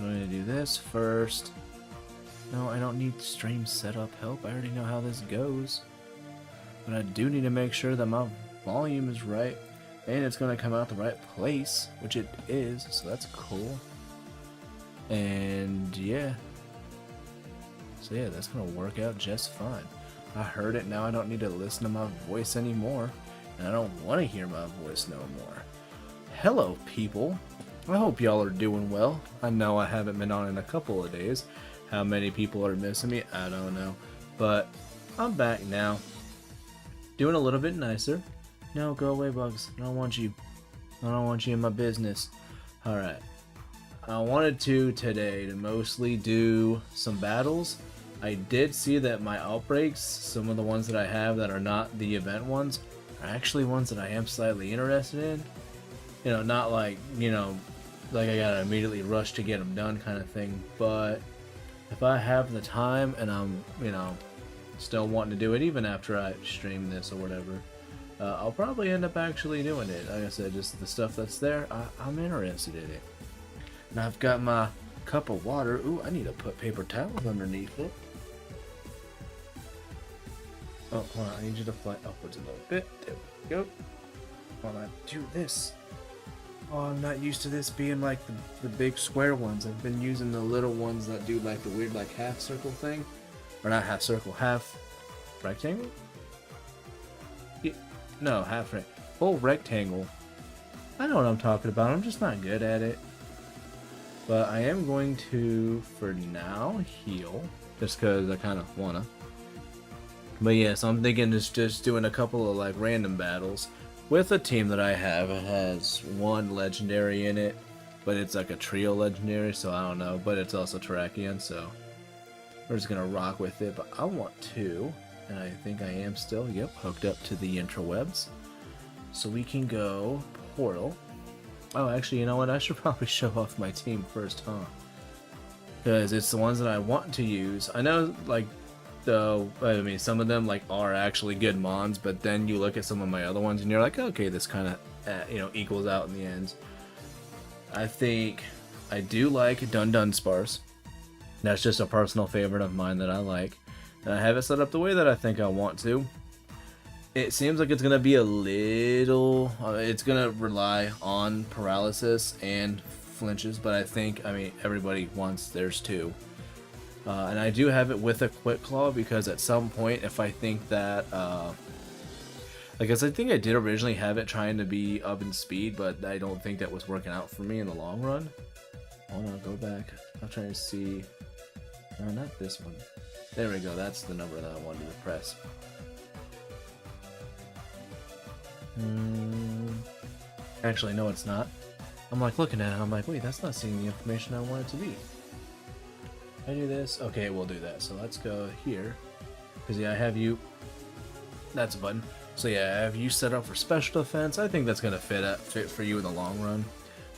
I'm going to do this first. No, I don't need stream setup help. I already know how this goes. But I do need to make sure that my volume is right. And it's going to come out the right place, which it is. So that's cool. And yeah. So yeah, that's going to work out just fine. I heard it, now I don't need to listen to my voice anymore. And I don't want to hear my voice no more. Hello, people. I hope y'all are doing well. I know I haven't been on in a couple of days. How many people are missing me? I don't know. But I'm back now. Doing a little bit nicer. No, go away, Bugs. I don't want you. I don't want you in my business. Alright. I wanted to today to mostly do some battles. I did see that my outbreaks, some of the ones that I have that are not the event ones, are actually ones that I am slightly interested in. You know, not like, you know, like I gotta immediately rush to get them done kind of thing, but if I have the time and I'm, you know, still wanting to do it even after I stream this or whatever, I'll probably end up actually doing it. Like I said, just the stuff that's there, I'm interested in it. And I've got my cup of water. Ooh, I need to put paper towels underneath it. Oh, hold on, I need you to fly upwards a little bit. There we go. While I do this. Oh, I'm not used to this being like the big square ones. I've been using the little ones that do like the weird like half circle thing. Or not half circle, half rectangle? Yeah, no, half rectangle. Full rectangle. I know what I'm talking about, I'm just not good at it. But I am going to, for now, heal. Just because I kind of want to. But yeah, so I'm thinking just doing a couple of like random battles. With a team that I have, it has one legendary in it, but it's like a trio legendary, so I don't know, but it's also Terrakion, so we're just gonna rock with it. But I want to, and I think I am still, yep, hooked up to the interwebs. So we can go Portal. Oh, actually, you know what, I should probably show off my team first, huh? Because it's the ones that I want to use. I know, like, I mean, some of them like are actually good mons, but then you look at some of my other ones and you're like, okay, this kind of you know, equals out in the end. I think I do like Dun Dun Sparse. That's just a personal favorite of mine that I like, and I have it set up the way that I think I want to. It seems like it's gonna be a little it's gonna rely on paralysis and flinches, but I think, I mean, everybody wants theirs too. And I do have it with a Quick Claw because at some point, if I think that, I guess I think I did originally have it trying to be up in speed, but I don't think that was working out for me in the long run. Hold on, go back. I'm trying to see. No, not this one. There we go. That's the number that I wanted to press. Actually, no, it's not. I'm like looking at it. I'm like, wait, that's not seeing the information I want it to be. I do this. Okay, we'll do that. So let's go here. Because, yeah, I have you. That's a button. So, yeah, I have you set up for special defense. I think that's going to fit for you in the long run.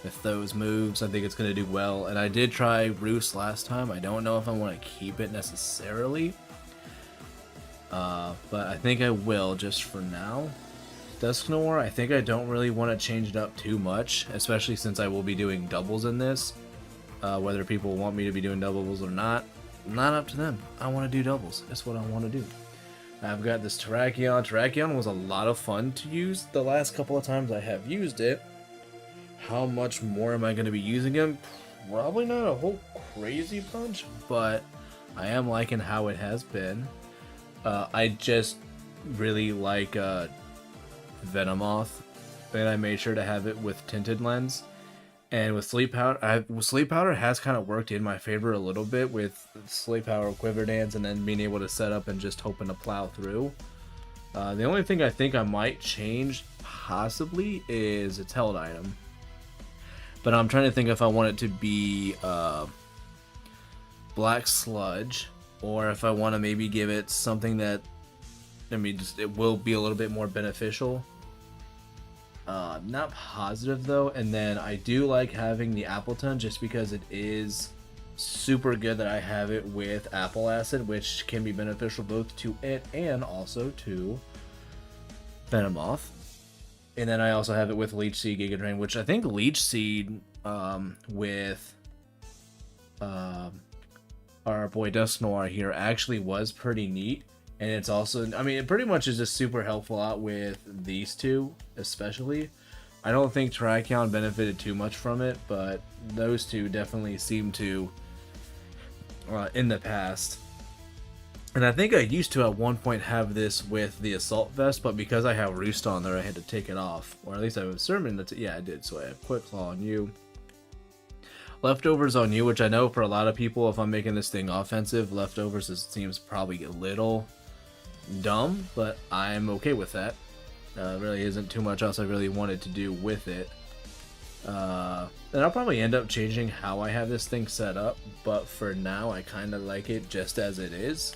With those moves, I think it's going to do well. And I did try Roost last time. I don't know if I want to keep it necessarily. But I think I will just for now. Dusknoir, I think I don't really want to change it up too much. Especially since I will be doing doubles in this. Whether people want me to be doing doubles or not up to them. I want to do doubles. That's what I want to do. I've got this Terrakion. Terrakion was a lot of fun to use the last couple of times I have used it. How much more am I going to be using him? Probably not a whole crazy bunch, but I am liking how it has been. I just really like Venomoth, and I made sure to have it with Tinted Lens. And with Sleep Powder, Sleep Powder has kind of worked in my favor a little bit with Sleep Powder, Quiver Dance, and then being able to set up and just hoping to plow through. The only thing I think I might change, possibly, is its held item. But I'm trying to think if I want it to be Black Sludge, or if I want to maybe give it something that, I mean, just it will be a little bit more beneficial. Not positive though, and then I do like having the Appleton just because it is super good that I have it with Apple Acid, which can be beneficial both to it and also to Venomoth. And then I also have it with Leech Seed, Giga Drain, which I think Leech Seed with our boy Dusk Noir here actually was pretty neat. And it's also, I mean, it pretty much is just super helpful out with these two, especially. I don't think Triacon benefited too much from it, but those two definitely seem to in the past. And I think I used to at one point have this with the Assault Vest, but because I have Roost on there, I had to take it off. Or at least I have Sermon. Yeah, I did. So I have Quick Claw on you. Leftovers on you, which I know for a lot of people, if I'm making this thing offensive, Leftovers seems probably a little dumb, but I'm okay with that. Really isn't too much else I really wanted to do with it. And I'll probably end up changing how I have this thing set up, but for now I kind of like it just as it is.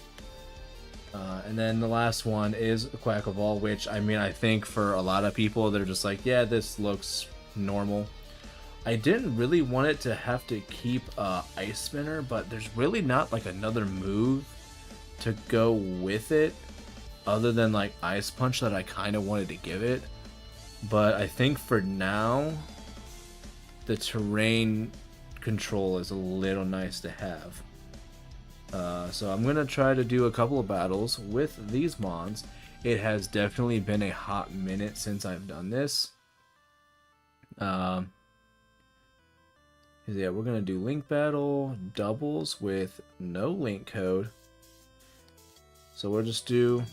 And then the last one is Quackaball, which, I mean, I think for a lot of people, they're just like, yeah, this looks normal. I didn't really want it to have to keep Ice Spinner, but there's really not like another move to go with it other than like Ice Punch that I kind of wanted to give it. But I think for now, the terrain control is a little nice to have. So I'm going to try to do a couple of battles with these mons. It has definitely been a hot minute since I've done this. Yeah, we're going to do link battle, doubles with no link code. So we'll just do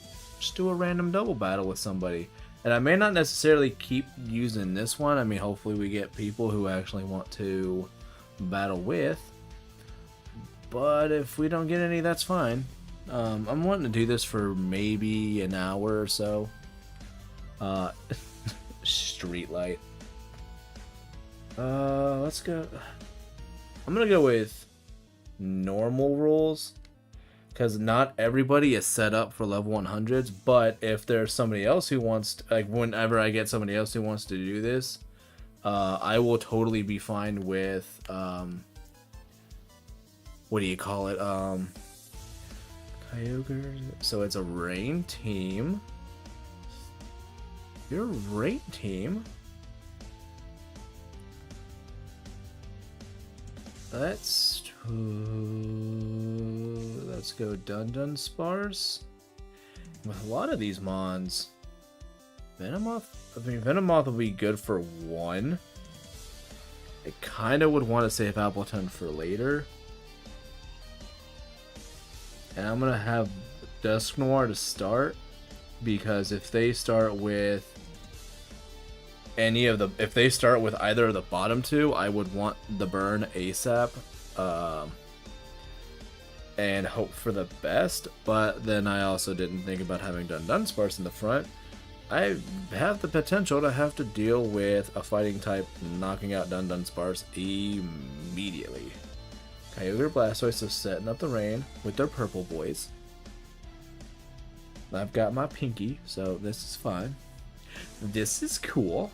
a random double battle with somebody. And I may not necessarily keep using this one. I mean, hopefully we get people who actually want to battle with. But if we don't get any, that's fine. I'm wanting to do this for maybe an hour or so. Streetlight. Let's go. I'm gonna go with normal rules, because not everybody is set up for level 100s. But if there's somebody else who wants to, like, whenever I get somebody else who wants to do this, I will totally be fine with what do you call it? Kyogre. So it's a rain team. You're a rain team. Let's go Dun Sparse. With a lot of these mons, Venomoth. I mean, Venomoth will be good for one. I kind of would want to save Appleton for later. And I'm gonna have Dusk Noir to start, because if they start with if they start with either of the bottom two, I would want the burn ASAP, and hope for the best. But then I also didn't think about having Dunsparce in the front. I have the potential to have to deal with a fighting type knocking out Dunsparce immediately. Kyogre Blastoise is setting up the rain with their purple boys. I've got my Pinky, so this is fine. This is cool.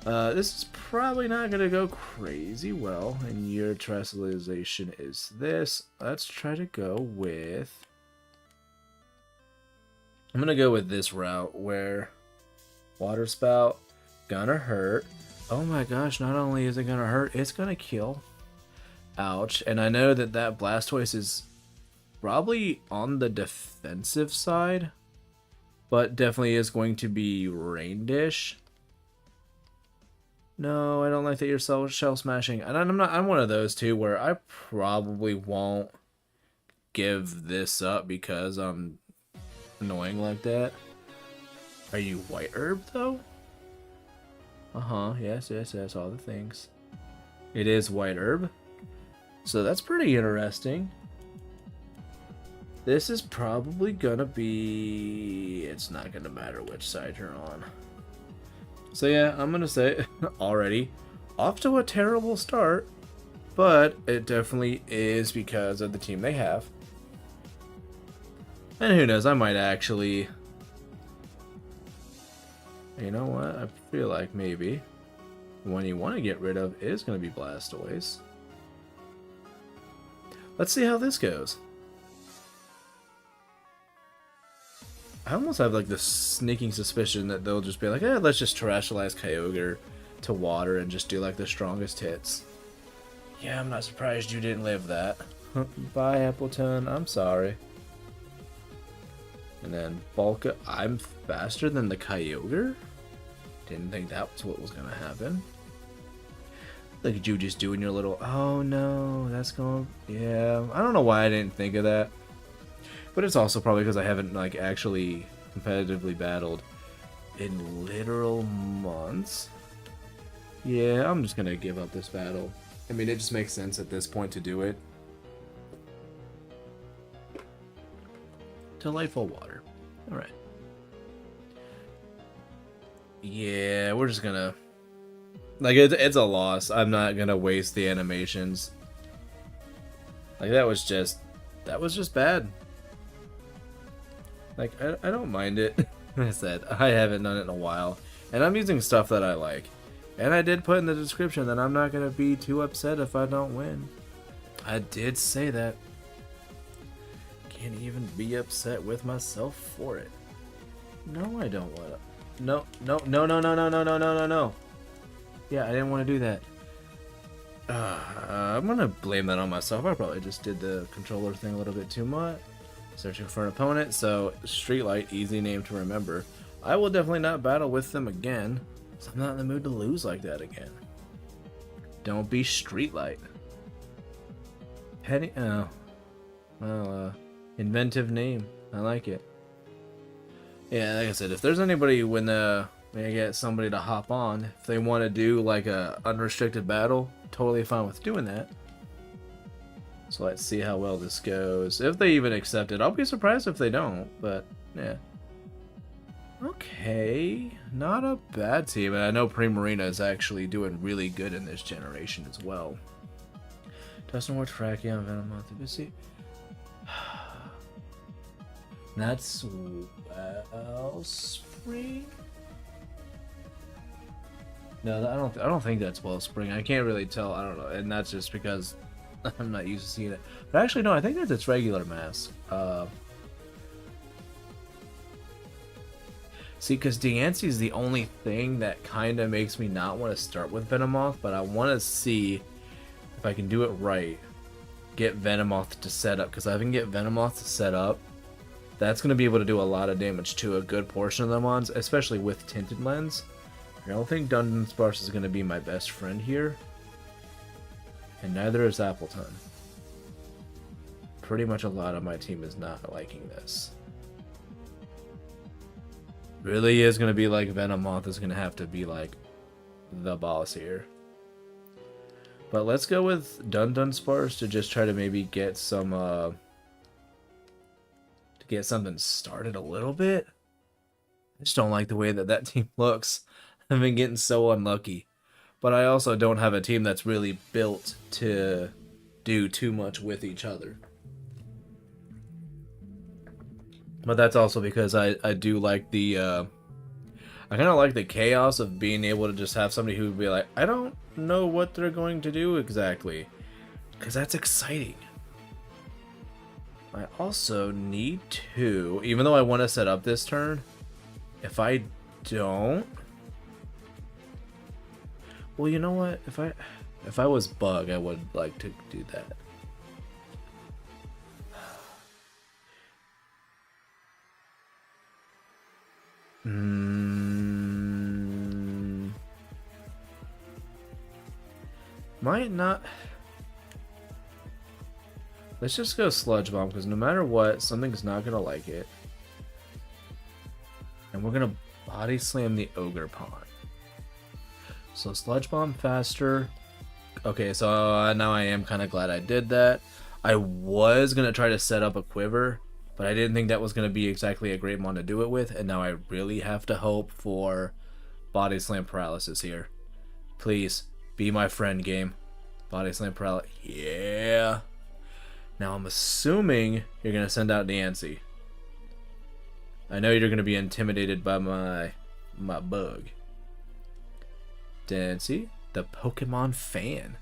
This is probably not going to go crazy well, and your Terrestrialization is this. Let's try to go with... I'm going to go with this route, where Water Spout, gonna hurt. Oh my gosh, not only is it gonna hurt, it's gonna kill. Ouch. And I know that Blastoise is probably on the defensive side, but definitely is going to be Rain Dish. No, I don't like that you're shell smashing. And I'm one of those too where I probably won't give this up because I'm annoying like that. Are you White Herb though? Yes, all the things. It is White Herb. So that's pretty interesting. This is probably gonna be... It's not gonna matter which side you're on. So yeah, I'm gonna say already off to a terrible start, but it definitely is because of the team they have. And who knows, I might actually... You know what? I feel like maybe the one you want to get rid of is going to be Blastoise. Let's see how this goes. I almost have like this sneaking suspicion that they'll just be like, let's just terrestrialize Kyogre to water and just do like the strongest hits. Yeah, I'm not surprised you didn't live that. Bye, Appleton. I'm sorry. And then Balka, I'm faster than the Kyogre? Didn't think that was what was gonna happen. Look at you just doing your little, oh no, that's going, yeah. I don't know why I didn't think of that. But it's also probably because I haven't, like, actually competitively battled in literal months. Yeah, I'm just gonna give up this battle. I mean, it just makes sense at this point to do it. Delightful water. Alright. Yeah, we're just gonna... Like, it's a loss. I'm not gonna waste the animations. Like, that was just bad. Like, I don't mind it. Like I said, I haven't done it in a while. And I'm using stuff that I like. And I did put in the description that I'm not gonna be too upset if I don't win. I did say that. Can't even be upset with myself for it. No, I don't wanna. No. Yeah, I didn't want to do that. I'm gonna blame that on myself. I probably just did the controller thing a little bit too much. Searching for an opponent, so Streetlight, easy name to remember. I will definitely not battle with them again, so I'm not in the mood to lose like that again. Don't be Streetlight. Penny, oh. Well, inventive name. I like it. Yeah, like I said, if there's anybody when I get somebody to hop on, if they want to do like a unrestricted battle, totally fine with doing that. So let's see how well this goes. If they even accept it, I'll be surprised if they don't, but yeah. Okay, not a bad team, and I know Primarina is actually doing really good in this generation as well. Dustin Ward, Frakion, Venomoth, Busy. That's Wellspring? No, I don't think that's Wellspring. I can't really tell. I don't know, and that's just because I'm not used to seeing it. But actually, no, I think that's its regular mask. See, because Diancie is the only thing that kind of makes me not want to start with Venomoth, but I want to see if I can do it right. Get Venomoth to set up, because if I can get Venomoth to set up, that's going to be able to do a lot of damage to a good portion of the mons, especially with Tinted Lens. I don't think Dunsparce is going to be my best friend here. And neither is Appleton. Pretty much a lot of my team is not liking this. Really is going to be like Venomoth is going to have to be like the boss here. But let's go with Dunsparce to just try to maybe get some get something started a little bit. I just don't like the way that that team looks. I've been getting so unlucky. But I also don't have a team that's really built to do too much with each other. But that's also because I do like the I kind of like the chaos of being able to just have somebody who would be like, I don't know what they're going to do exactly, because that's exciting. I also need to, even though I want to set up this turn, if I don't, well, you know what? If I was Bug, I would like to do that. Might not. Let's just go Sludge Bomb, because no matter what, something's not going to like it. And we're going to Body Slam the Ogre Pond. So Sludge Bomb faster. Okay, so now I am kind of glad I did that. I was going to try to set up a Quiver, but I didn't think that was going to be exactly a great mon to do it with. And now I really have to hope for Body Slam Paralysis here. Please, be my friend, game. Body Slam Paralysis. Yeah. Now I'm assuming you're going to send out Diancie. I know you're going to be intimidated by my Bug. Diancie, the Pokemon fan.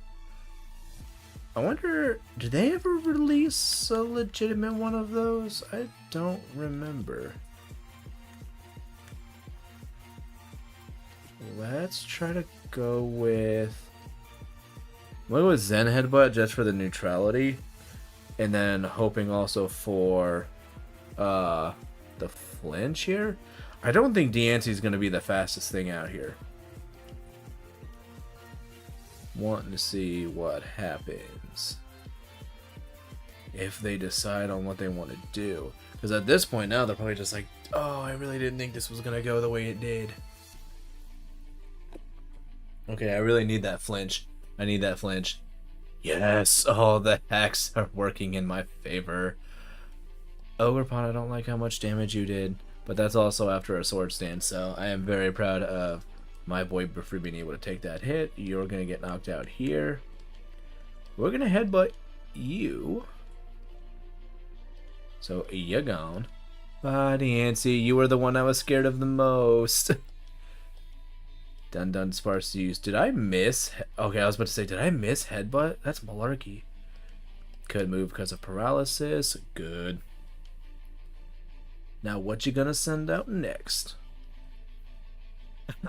I wonder, did they ever release a legitimate one of those? I don't remember. Let's try to go with I'm gonna go with Zen Headbutt just for the neutrality. And then hoping also for the flinch here. I don't think Deancey's gonna be the fastest thing out here. Wanting to see what happens if they decide on what they want to do. Because at this point now, they're probably just like, oh, I really didn't think this was going to go the way it did. Okay, I really need that flinch. I need that flinch. Yes! Oh, the hacks are working in my favor. Ogerpon, I don't like how much damage you did. But that's also after a sword stand, so I am very proud of my boy Befree being able to take that hit. You're going to get knocked out here. We're going to headbutt you. So, you're gone. Deancey, you were the one I was scared of the most. Dun sparse use. Did I miss? Okay, I was about to say, did I miss headbutt? That's malarkey. Could move because of paralysis. Good. Now, what you gonna send out next?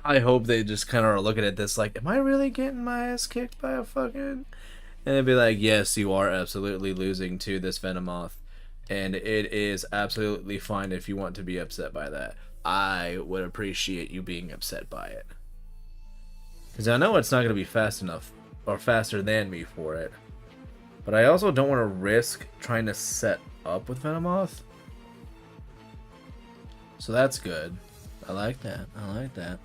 I hope they just kind of are looking at this like, am I really getting my ass kicked by a fucking... And they'd be like, yes, you are absolutely losing to this Venomoth. And it is absolutely fine if you want to be upset by that. I would appreciate you being upset by it. Because I know it's not going to be fast enough, or faster than me for it. But I also don't want to risk trying to set up with Venomoth. So that's good. I like that. I like that.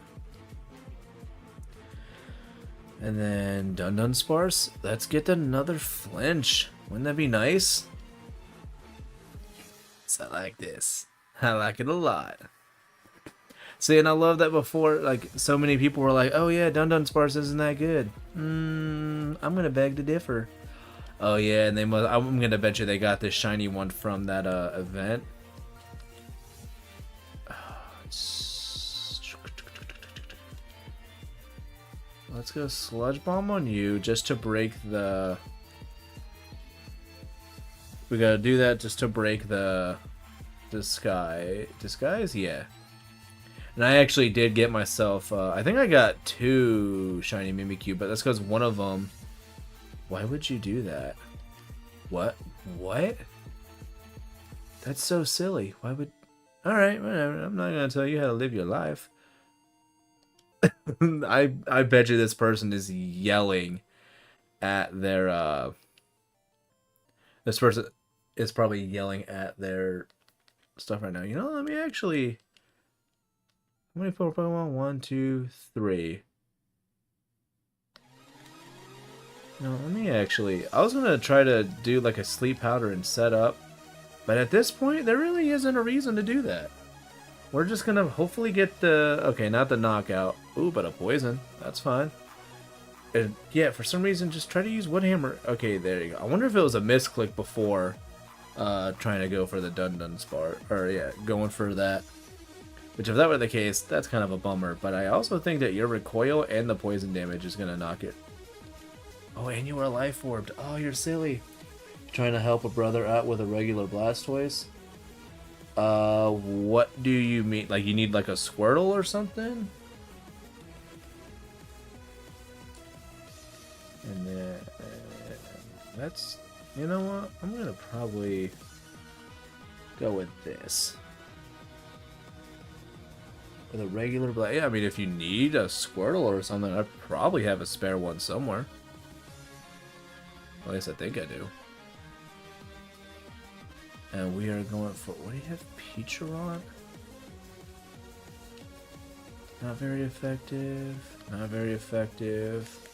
And then Dun Sparse. Let's get another flinch. Wouldn't that be nice? I like this. I like it a lot. See, and I love that before, like, so many people were like, oh yeah, Dun Sparse isn't that good. I'm gonna beg to differ. Oh yeah, and I'm gonna bet you they got this shiny one from that event. Let's go Sludge Bomb on you just to break the... We gotta do that just to break the disguise? Yeah. And I actually did get myself, I think I got 2 shiny Mimikyu, but that's because one of them... Why would you do that? What? What? That's so silly. Why would... Alright, whatever. I'm not gonna tell you how to live your life. I bet you this person is yelling at their, This person is probably yelling at their stuff right now. You know, let me actually... How many Pokemon? 1, 2, 3. No, let me actually... I was going to try to do like a sleep powder and set up. But at this point, there really isn't a reason to do that. We're just going to hopefully get the... Okay, not the knockout. Ooh, but a poison. That's fine. And yeah, for some reason, just try to use Wood Hammer. Okay, there you go. I wonder if it was a misclick before trying to go for the Dun Sparse. Or yeah, going for that. Which if that were the case, that's kind of a bummer. But I also think that your recoil and the poison damage is going to knock it. Oh, and you were life orbed. Oh, you're silly. Trying to help a brother out with a regular Blastoise? What do you mean? Like you need like a Squirtle or something? And then that's, you know what? I'm gonna probably go with this. With a regular Blast. Yeah, I mean, if you need a Squirtle or something, I probably have a spare one somewhere. At least I think I do. And we are going for, what do you have? Peachron? Not very effective. Not very effective.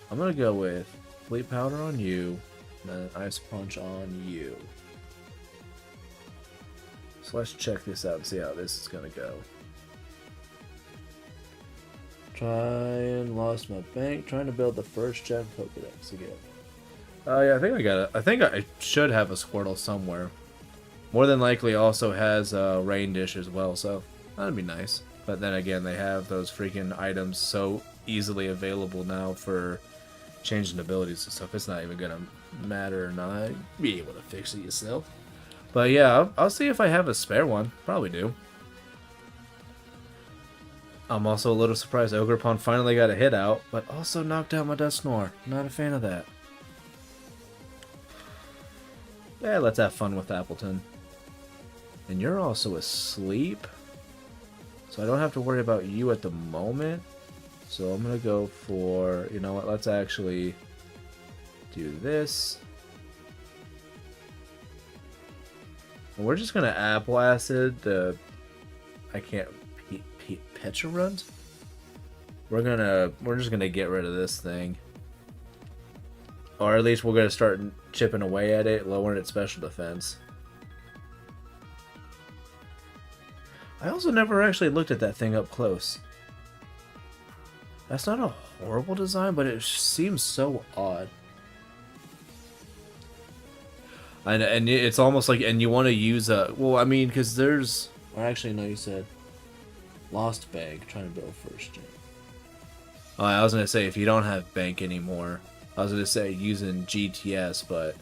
I'm gonna go with Sleep Powder on you, and then Ice Punch on you. So let's check this out and see how this is gonna go. Lost my bank. Trying to build the first gen Pokedex again. Yeah, I think I got it. I think I should have a Squirtle somewhere. More than likely also has a Rain Dish as well, so that'd be nice. But then again, they have those freaking items so easily available now for changing abilities and stuff. It's not even gonna matter or not. Be able to fix it yourself. But yeah, I'll see if I have a spare one. Probably do. I'm also a little surprised Ogerpon finally got a hit out, but also knocked out my Dusknoir. Not a fan of that. Yeah, let's have fun with Appleton. And you're also asleep, so I don't have to worry about you at the moment. So I'm gonna go for, you know what, let's actually do this. And we're just gonna Apple Acid the, I can't, Pecharunt? We're just gonna get rid of this thing. Or at least we're gonna start chipping away at it, lowering its special defense. I also never actually looked at that thing up close. That's not a horrible design, but it seems so odd. And it's almost like, and you want to use a, well, I mean, because there's, or actually, no, you said Lost Bag, trying to build first gen. Oh, I was going to say, if you don't have Bank anymore, I was going to say using GTS, but,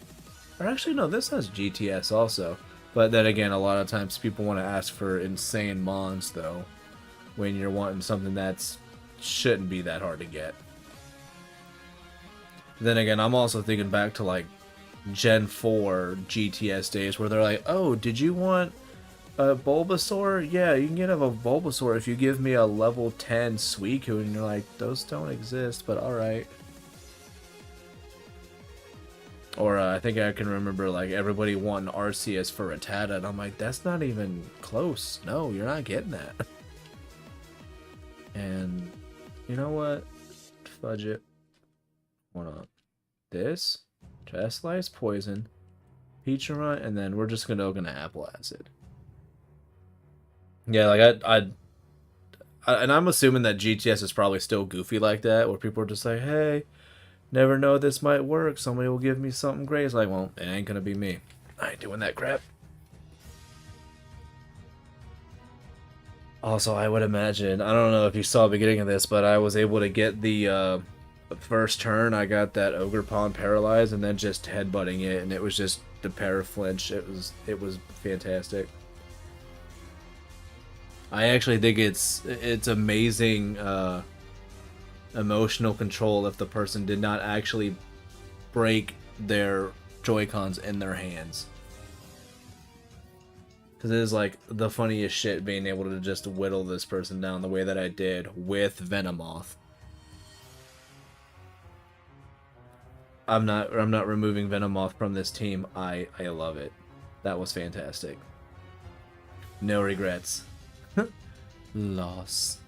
or actually, no, this has GTS also. But then again, a lot of times people want to ask for insane mons, though, when you're wanting something that's shouldn't be that hard to get. Then again, I'm also thinking back to like Gen 4 GTS days where they're like, oh, did you want a Bulbasaur? Yeah, you can get a Bulbasaur if you give me a level 10 Suicune. And you're like, those don't exist, but alright. Or I think I can remember like everybody wanting Arceus for Rattata, and I'm like, that's not even close. No, you're not getting that. And you know what? Fudge it. Hold on. This, Chaslice Poison, Peachurant, and then we're just gonna Apple Acid. Yeah, like and I'm assuming that GTS is probably still goofy like that, where people are just like, hey, never know this might work. Somebody will give me something great. It's like, well, it ain't gonna be me. I ain't doing that crap. Also, I would imagine, I don't know if you saw the beginning of this, but I was able to get the first turn. I got that Ogerpon paralyzed and then just headbutting it, and it was just the paraflinch. It was fantastic. I actually think it's amazing emotional control if the person did not actually break their Joy-Cons in their hands. Because it is like the funniest shit being able to just whittle this person down the way that I did with Venomoth. I'm not removing Venomoth from this team. I love it. That was fantastic. No regrets. Loss.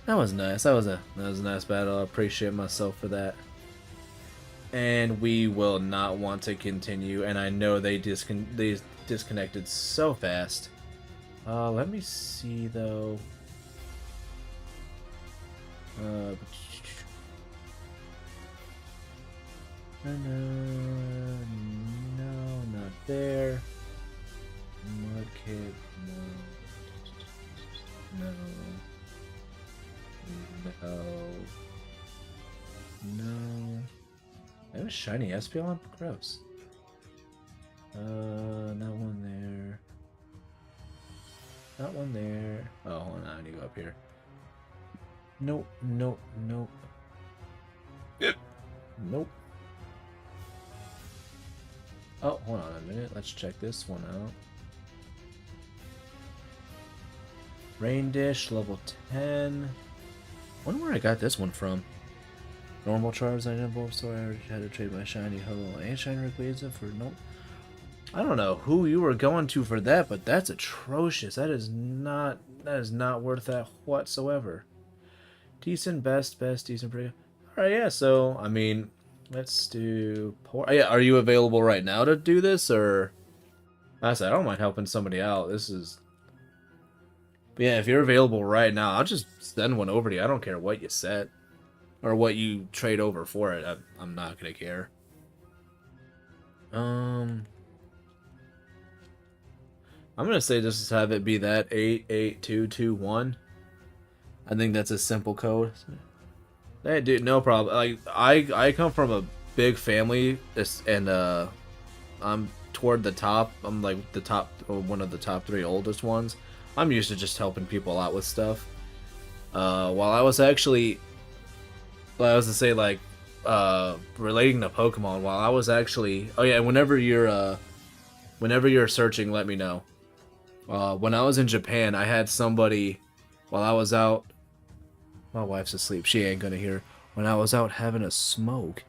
That was nice. That was a nice battle. I appreciate myself for that. And we will not want to continue. And I know they disconnected so fast. Let me see though. No, not there. Mudkip, no. No. That was shiny Espeon? Gross. Not one there. Not one there. Oh, hold on, I need to go up here. Nope, nope, nope. Yep. Nope. Oh, hold on a minute. Let's check this one out. Rain Dish, level 10. I wonder where I got this one from. Normal Charizard and Bulbasaur. I already had to trade my shiny Ho and shiny Rayquaza for nope. I don't know who you were going to for that, but that's atrocious. That is not worth that whatsoever. Decent, best, decent, pretty. All right, yeah. So I mean, let's do. Yeah, are you available right now to do this, or? I said I don't mind helping somebody out. This is. But yeah, if you're available right now, I'll just send one over to you. I don't care what you set or what you trade over for it. I'm not gonna care. I'm gonna say just have it be that 88221. I think that's a simple code. Hey, dude, no problem. Like I come from a big family, and I'm toward the top. I'm like the top, or one of the top 3 oldest ones. I'm used to just helping people out with stuff. While I was actually, well, I was to say like, relating to Pokemon. While I was actually, oh yeah, whenever you're searching, let me know. When I was in Japan, I had somebody, while I was out, my wife's asleep. She ain't gonna hear. When I was out having a smoke,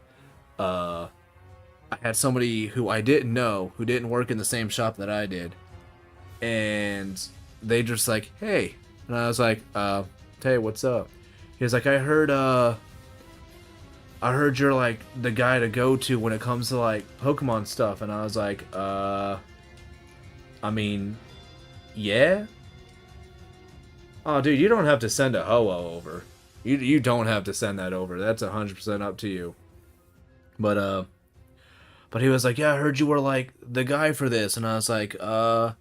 I had somebody who I didn't know, who didn't work in the same shop that I did, and they just like, hey, and I was like, hey, what's up? He was like, I heard you're like the guy to go to when it comes to like Pokemon stuff, and I was like, I mean, yeah. Oh, dude, you don't have to send a Ho-Oh over. You don't have to send that over. That's 100% up to you. But but he was like, yeah, I heard you were like the guy for this, and I was like, I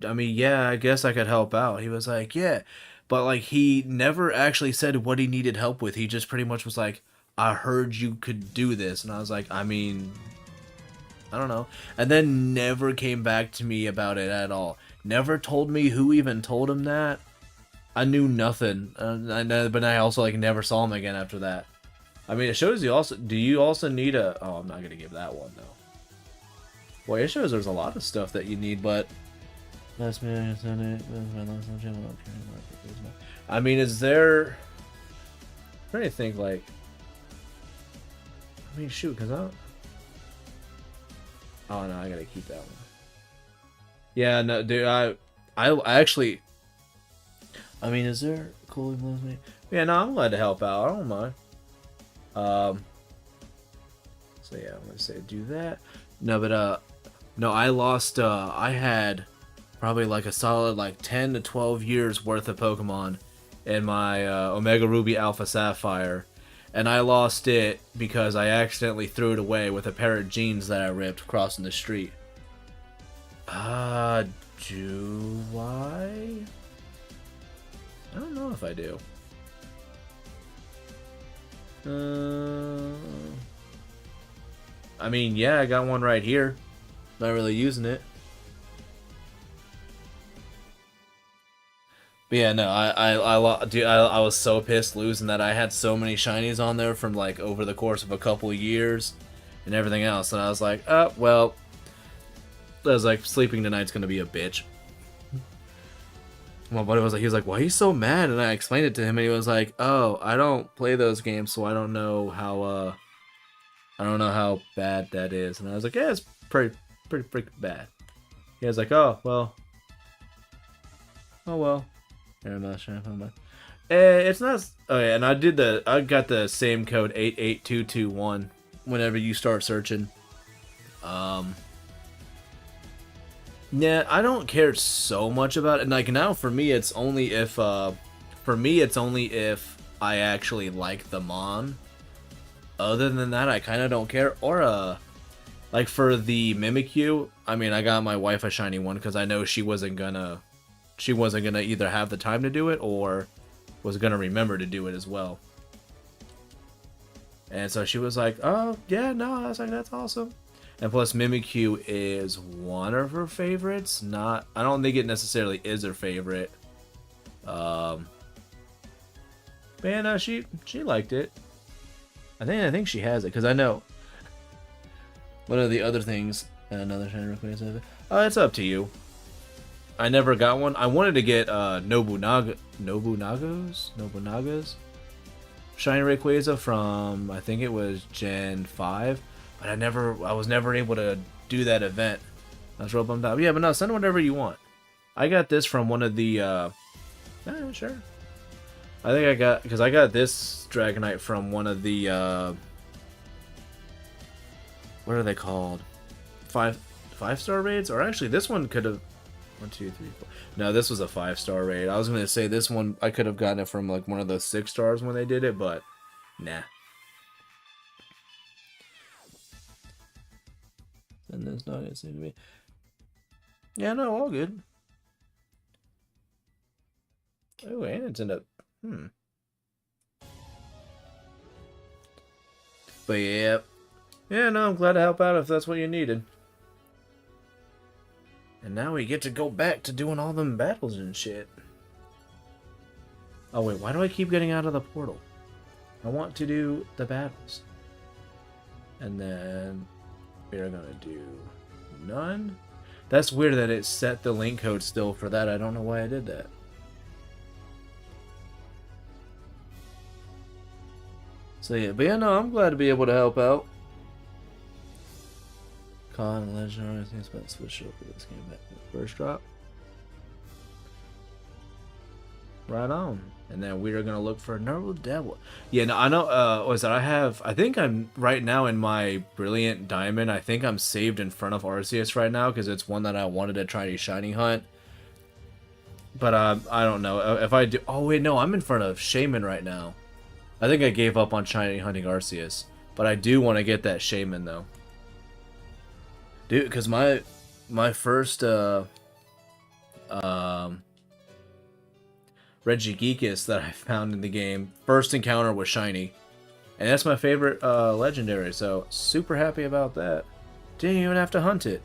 mean, yeah, I guess I could help out. He was like, yeah, but like he never actually said what he needed help with. He just pretty much was like, I heard you could do this, and I was like, I mean, I don't know, and then never came back to me about it at all. Never told me who even told him that. I knew nothing, but I also like never saw him again after that. I mean, it shows you also. Do you also need a? Oh, I'm not gonna give that one though. Well, it shows there's a lot of stuff that you need, but I mean, is there? I'm trying to think like. I mean, shoot, cause I don't. Oh no, I gotta keep that one. Yeah, no, dude, I actually. I mean, is there cooling blows me? Yeah, no, I'm glad to help out. I don't mind. So yeah, I'm gonna say do that. No, but no, I lost. I had probably like a solid like 10 to 12 years worth of Pokemon in my Omega Ruby Alpha Sapphire, and I lost it because I accidentally threw it away with a pair of jeans that I ripped crossing the street. Do I? I don't know if I do. I mean, yeah, I got one right here. Not really using it. But yeah, no, dude, I was so pissed losing that. I had so many shinies on there from like over the course of a couple of years and everything else, and I was like, oh well. I was like, sleeping tonight's gonna be a bitch. My buddy was like, he was like, why are you so mad? And I explained it to him, and he was like, oh, I don't play those games, so I don't know how bad that is. And I was like, yeah, it's pretty freaking bad. He was like, oh well. It's not. Oh yeah, and I got the same code 88221 whenever you start searching. Yeah, I don't care so much about it. Like now, for me, it's only if I actually like the mon. Other than that, I kind of don't care. Or like for the Mimikyu, I mean, I got my wife a shiny one because I know she wasn't gonna either have the time to do it or was gonna remember to do it as well. And so she was like, "Oh yeah, no," I was like, "That's awesome." And plus, Mimikyu is one of her favorites. I don't think it necessarily is her favorite. But yeah, no, she liked it. I think she has it because I know one of the other things. Another shiny request. Oh, it's up to you. I never got one. I wanted to get Nobunaga's shiny Rayquaza from, I think it was Gen 5, but I was never able to do that event. I was real bummed out. Yeah, but no, send whatever you want. I got this from one of the sure. I got this Dragonite from one of the what are they called? Five-star raids? Or actually this one could have 1, 2, 3, 4. No, this was a 5-star raid. I was gonna say this one I could have gotten it from like one of those 6 stars when they did it, but nah. And that's not gonna seem to be. Yeah, no, all good. Oh, and it's in a But yeah. Yeah, no, I'm glad to help out if that's what you needed. And now we get to go back to doing all them battles and shit. Oh wait, why do I keep getting out of the portal? I want to do the battles. And then we're gonna do none. That's weird that it set the link code still for that. I don't know why I did that. So yeah, but yeah, no, I'm glad to be able to help out. Con and Legendary, I think it's about to switch over this game back to the first drop. Right on. And then we are gonna look for another devil. Yeah, no, I know. Was that I think I'm right now in my Brilliant Diamond. I think I'm saved in front of Arceus right now because it's one that I wanted to try to shiny hunt. But I don't know if I do. Oh wait, no, I'm in front of Shaman right now. I think I gave up on shiny hunting Arceus, but I do want to get that Shaman though, dude. Because my first Regigigas that I found in the game, first encounter was shiny. And that's my favorite legendary, so super happy about that. Didn't even have to hunt it.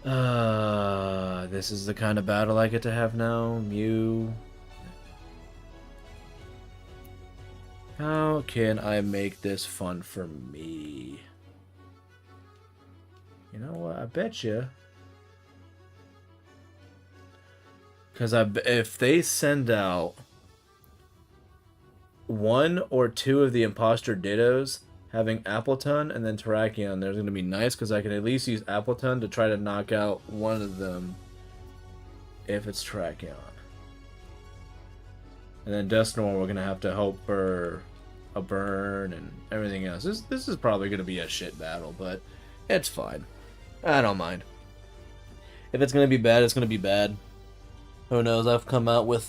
This is the kind of battle I get to have now. Mew. How can I make this fun for me? You know what? I bet you. Because if they send out one or two of the imposter Dittos having Appleton and then Terrakion, there's going to be nice because I can at least use Appleton to try to knock out one of them if it's Terrakion. And then Dusknoir, we're going to have to hope for a burn and everything else. This is probably going to be a shit battle, but it's fine. I don't mind. If it's going to be bad, it's going to be bad. Who knows? I've come out with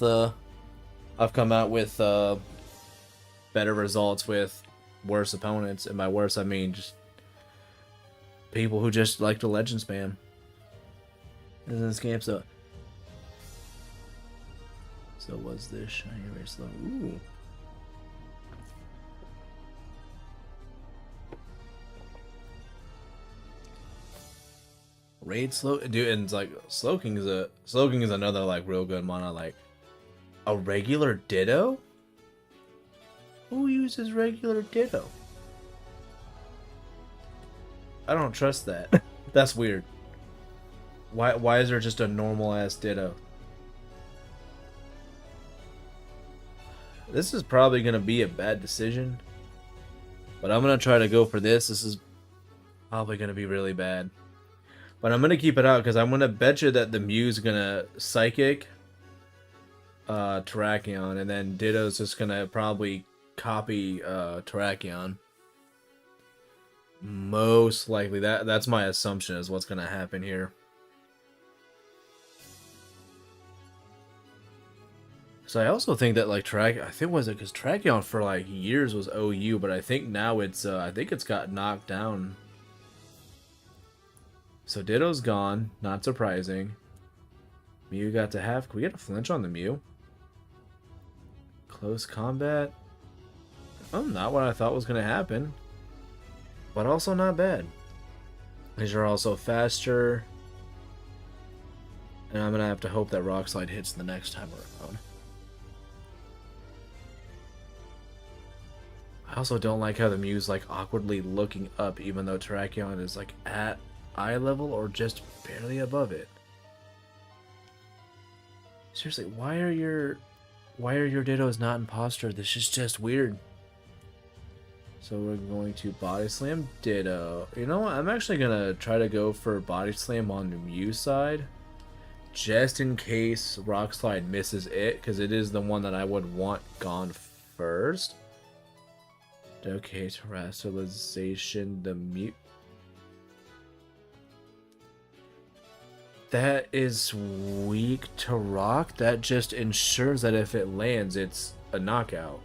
better results with worse opponents, and by worse I mean just people who just like to legend spam in this game. So was this shiny very slow? Ooh. Raid slow, dude, and it's like Slowking is another like real good mono. Like a regular Ditto. Who uses regular Ditto? I don't trust that. That's weird. Why is there just a normal ass Ditto? This is probably gonna be a bad decision, but I'm gonna try to go for this. This is probably gonna be really bad. But I'm going to keep it out because I'm going to bet you that the Mew's going to Psychic Terrakion, and then Ditto's just going to probably copy Terrakion. Most likely. That's my assumption is what's going to happen here. So I also think that like I think was it because Terrakion for like years was OU, but I think now it's got knocked down. So Ditto's gone, not surprising. Mew got to have. Can we get a flinch on the Mew? Close combat. Oh, not what I thought was going to happen. But also not bad. These are also faster. And I'm going to have to hope that Rock Slide hits the next time around. I also don't like how the Mew's like awkwardly looking up even though Terrakion is like at eye level or just barely above it. Seriously, why are your Dittos not imposter? This is just weird. So we're going to Body Slam Ditto. You know what? I'm actually gonna try to go for Body Slam on the Mew side, just in case Rock Slide misses it, because it is the one that I would want gone first. Okay, Terrestrialization, the Mew. That is weak to rock. That just ensures that if it lands, it's a knockout.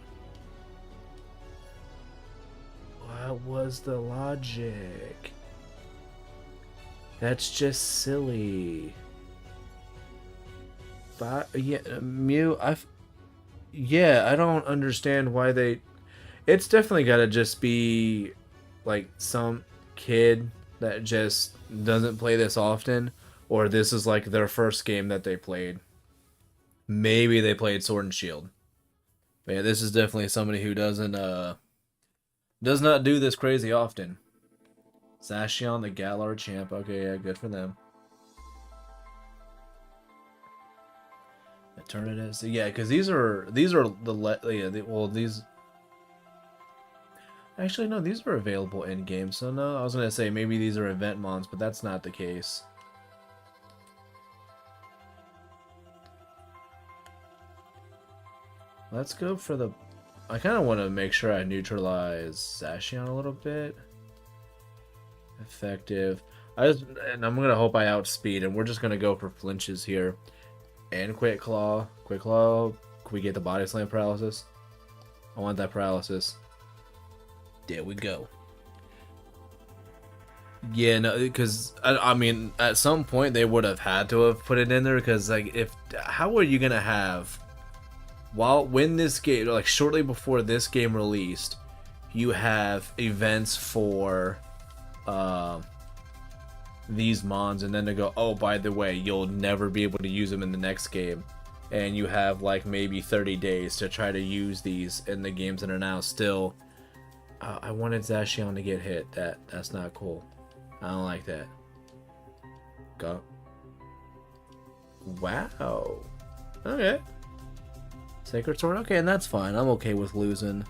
What was the logic? That's just silly. But yeah, Mew, yeah, I don't understand why they. It's definitely gotta just be like some kid that just doesn't play this often, or this is like their first game that they played. Maybe they played Sword and Shield. But yeah, this is definitely somebody who does not do this crazy often. Zacian, the Galar champ. Okay, yeah, good for them. Eternatus. Yeah, because these are these. Actually, no, these are available in game. So no, I was gonna say maybe these are event mons, but that's not the case. Let's go for the. I kind of want to make sure I neutralize Zacian a little bit. Effective. And I'm gonna hope I outspeed, and we're just gonna go for flinches here. And Quick Claw. Quick Claw. Can we get the Body Slam paralysis? I want that paralysis. There we go. Yeah, no, because I mean, at some point they would have had to have put it in there, because like, how are you gonna have, when this game, like shortly before this game released, you have events for these mons, and then to go, oh, by the way, you'll never be able to use them in the next game, and you have like maybe 30 days to try to use these in the games that are now still. I wanted Zacian to get hit. That's not cool. I don't like that. Go. Wow. Okay. Sacred Sword. Okay, and that's fine. I'm okay with losing.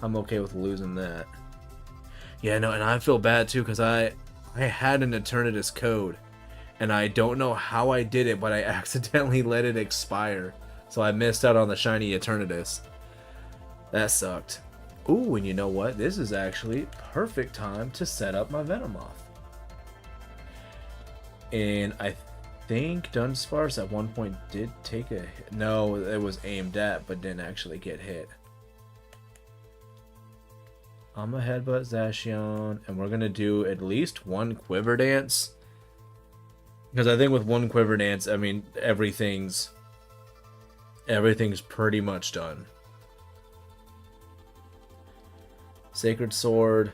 I'm okay with losing that. Yeah, no, and I feel bad too, because I had an Eternatus code, and I don't know how I did it, but I accidentally let it expire, so I missed out on the shiny Eternatus. That sucked. Ooh, and you know what? This is actually perfect time to set up my Venomoth. And I think Dunsparce at one point did take a hit. No, it was aimed at, but didn't actually get hit. I'm a Headbutt Zacian, and we're going to do at least one Quiver Dance. Because I think with one Quiver Dance, I mean, everything's pretty much done. Sacred Sword.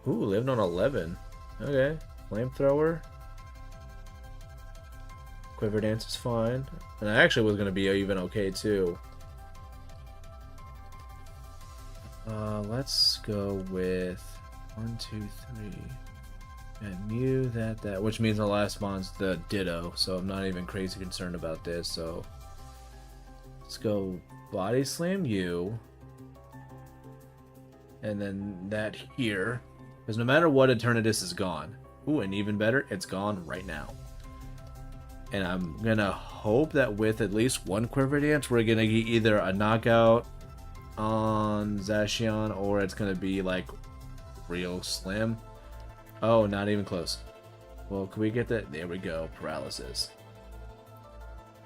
Ooh, lived on 11. Okay. Flamethrower. Quiver Dance is fine. And I actually was going to be even okay, too. Let's go with 1, 2, 3. And Mew, that. Which means the last mon's the Ditto. So I'm not even crazy concerned about this. So let's go Body Slam you. And then that here, because no matter what, Eternatus is gone. Ooh, and even better, it's gone right now. And I'm gonna hope that with at least one Quiver Dance, we're gonna get either a knockout on Zacian, or it's gonna be like real slim. Oh, not even close. Well, can we get that? There we go, paralysis.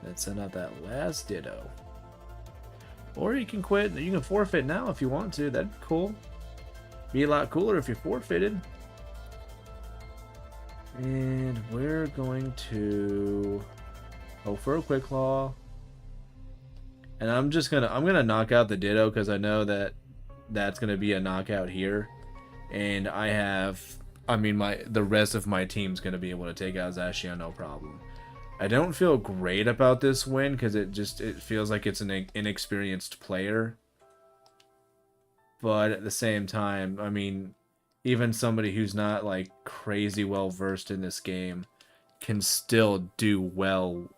Let's send out that last Ditto. Or you can quit. You can forfeit now if you want to. That'd be cool. Be a lot cooler if you forfeited. And we're going to hope for a Quick Claw. And I'm gonna knock out the Ditto, because I know that that's gonna be a knockout here. And the rest of my team's gonna be able to take out Zacian no problem. I don't feel great about this win, because it feels like it's an inexperienced player. But at the same time, I mean, even somebody who's not like crazy well versed in this game can still do well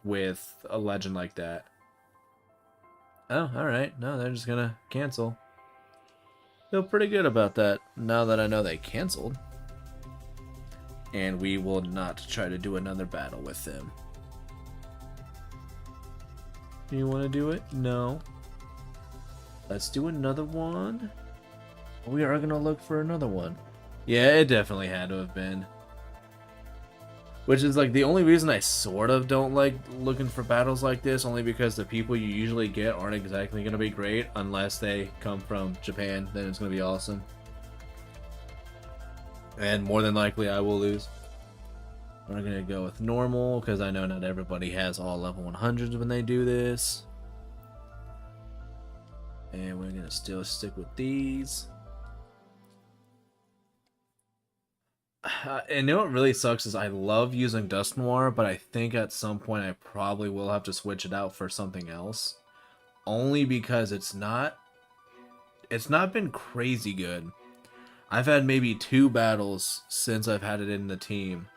with a legend like that. Oh, alright. No, they're just gonna cancel. Feel pretty good about that now that I know they canceled. And we will not try to do another battle with them. Do you want to do it? No. Let's do another one. We are going to look for another one. Yeah, it definitely had to have been. Which is like the only reason I sort of don't like looking for battles like this, only because the people you usually get aren't exactly going to be great unless they come from Japan. Then it's going to be awesome. And more than likely I will lose. We're going to go with normal, because I know not everybody has all level 100s when they do this. And we're going to still stick with these. And you know what really sucks is I love using Dust Noir, but I think at some point I probably will have to switch it out for something else. Only because it's not been crazy good. I've had maybe 2 battles since I've had it in the team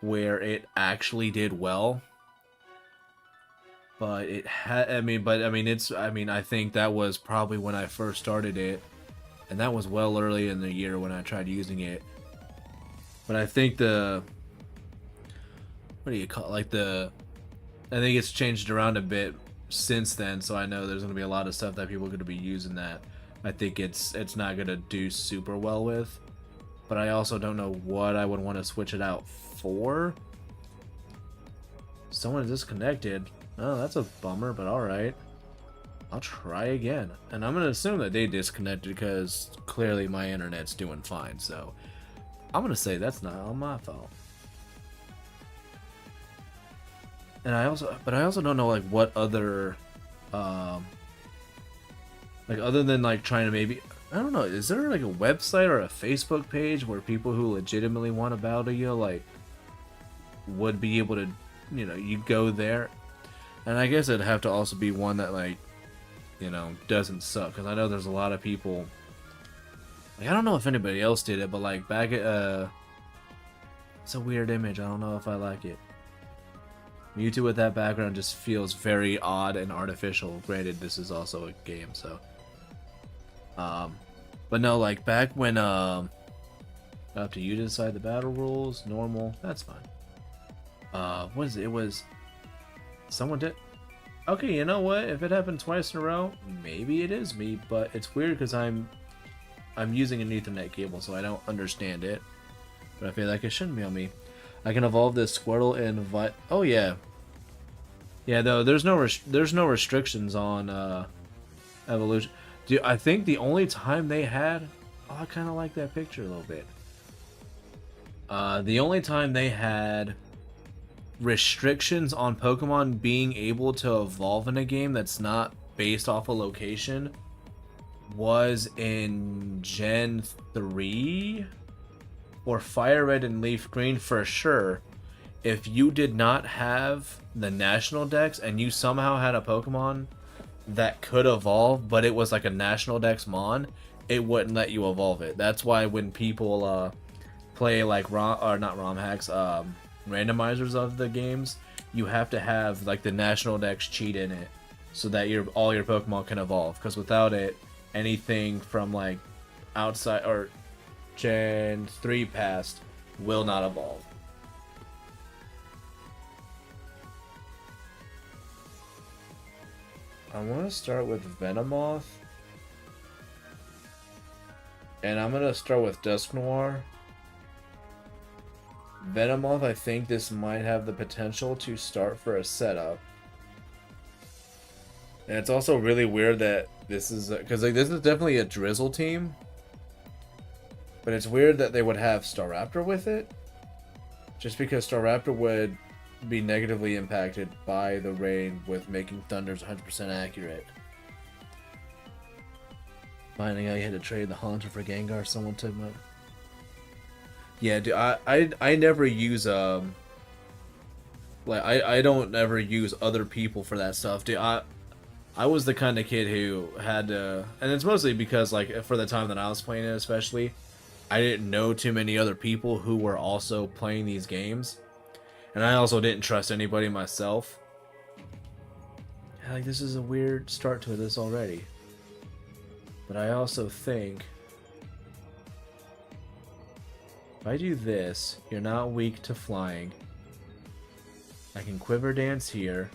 where it actually did well. But I think that was probably when I first started it, and that was well early in the year when I tried using it. But I think what do you call it? I think it's changed around a bit since then, so I know there's going to be a lot of stuff that people are going to be using that I think it's not going to do super well with. But I also don't know what I would want to switch it out for. Someone disconnected. Oh, that's a bummer, but alright. I'll try again. And I'm going to assume that they disconnected because clearly my internet's doing fine, so I'm going to say that's not all my fault. And I also don't know like what other like other than like trying to maybe, I don't know, is there like a website or a Facebook page where people who legitimately want to battle you like would be able to, you go there? And I guess it'd have to also be one that like, doesn't suck, because I know there's a lot of people, like, I don't know if anybody else did it, but like back at it's a weird image, I don't know if I like it. Mewtwo with that background just feels very odd and artificial. Granted, this is also a game, so but no, like back when up to you to decide the battle rules, normal, that's fine. What is it? It was someone did. Okay, you know what? If it happened twice in a row, maybe it is me, but it's weird because I'm using an Ethernet cable, so I don't understand it. But I feel like it shouldn't be on me. I can evolve this Squirtle and oh yeah, though there's no restrictions on evolution. Dude, I think the only time they had, oh, I kind of like that picture a little bit. The only time they had restrictions on Pokemon being able to evolve in a game that's not based off a location was in Gen 3 or Fire Red and Leaf Green for sure. If you did not have the National Dex and you somehow had a Pokemon that could evolve, but it was like a National Dex Mon, it wouldn't let you evolve it. That's why when people play like ROM hacks, randomizers of the games, you have to have like the National Dex cheat in it so that all your Pokemon can evolve. Because without it, anything from like outside or Gen 3 past will not evolve. I want to start with Venomoth. And I'm going to start with Dusknoir. Venomoth, I think this might have the potential to start for a setup. And it's also really weird that this is, because like this is definitely a Drizzle team. But it's weird that they would have Staraptor with it. Just because Staraptor would be negatively impacted by the rain with making Thunders 100% accurate. Finding out you had to trade the Haunter for Gengar, someone took my... Yeah, dude, I never use like I don't ever use other people for that stuff, dude. I was the kind of kid who had to, and it's mostly because like for the time that I was playing it, especially, I didn't know too many other people who were also playing these games, and I also didn't trust anybody myself. Like, this is a weird start to this already, but I also think if I do this, you're not weak to flying. I can Quiver Dance here.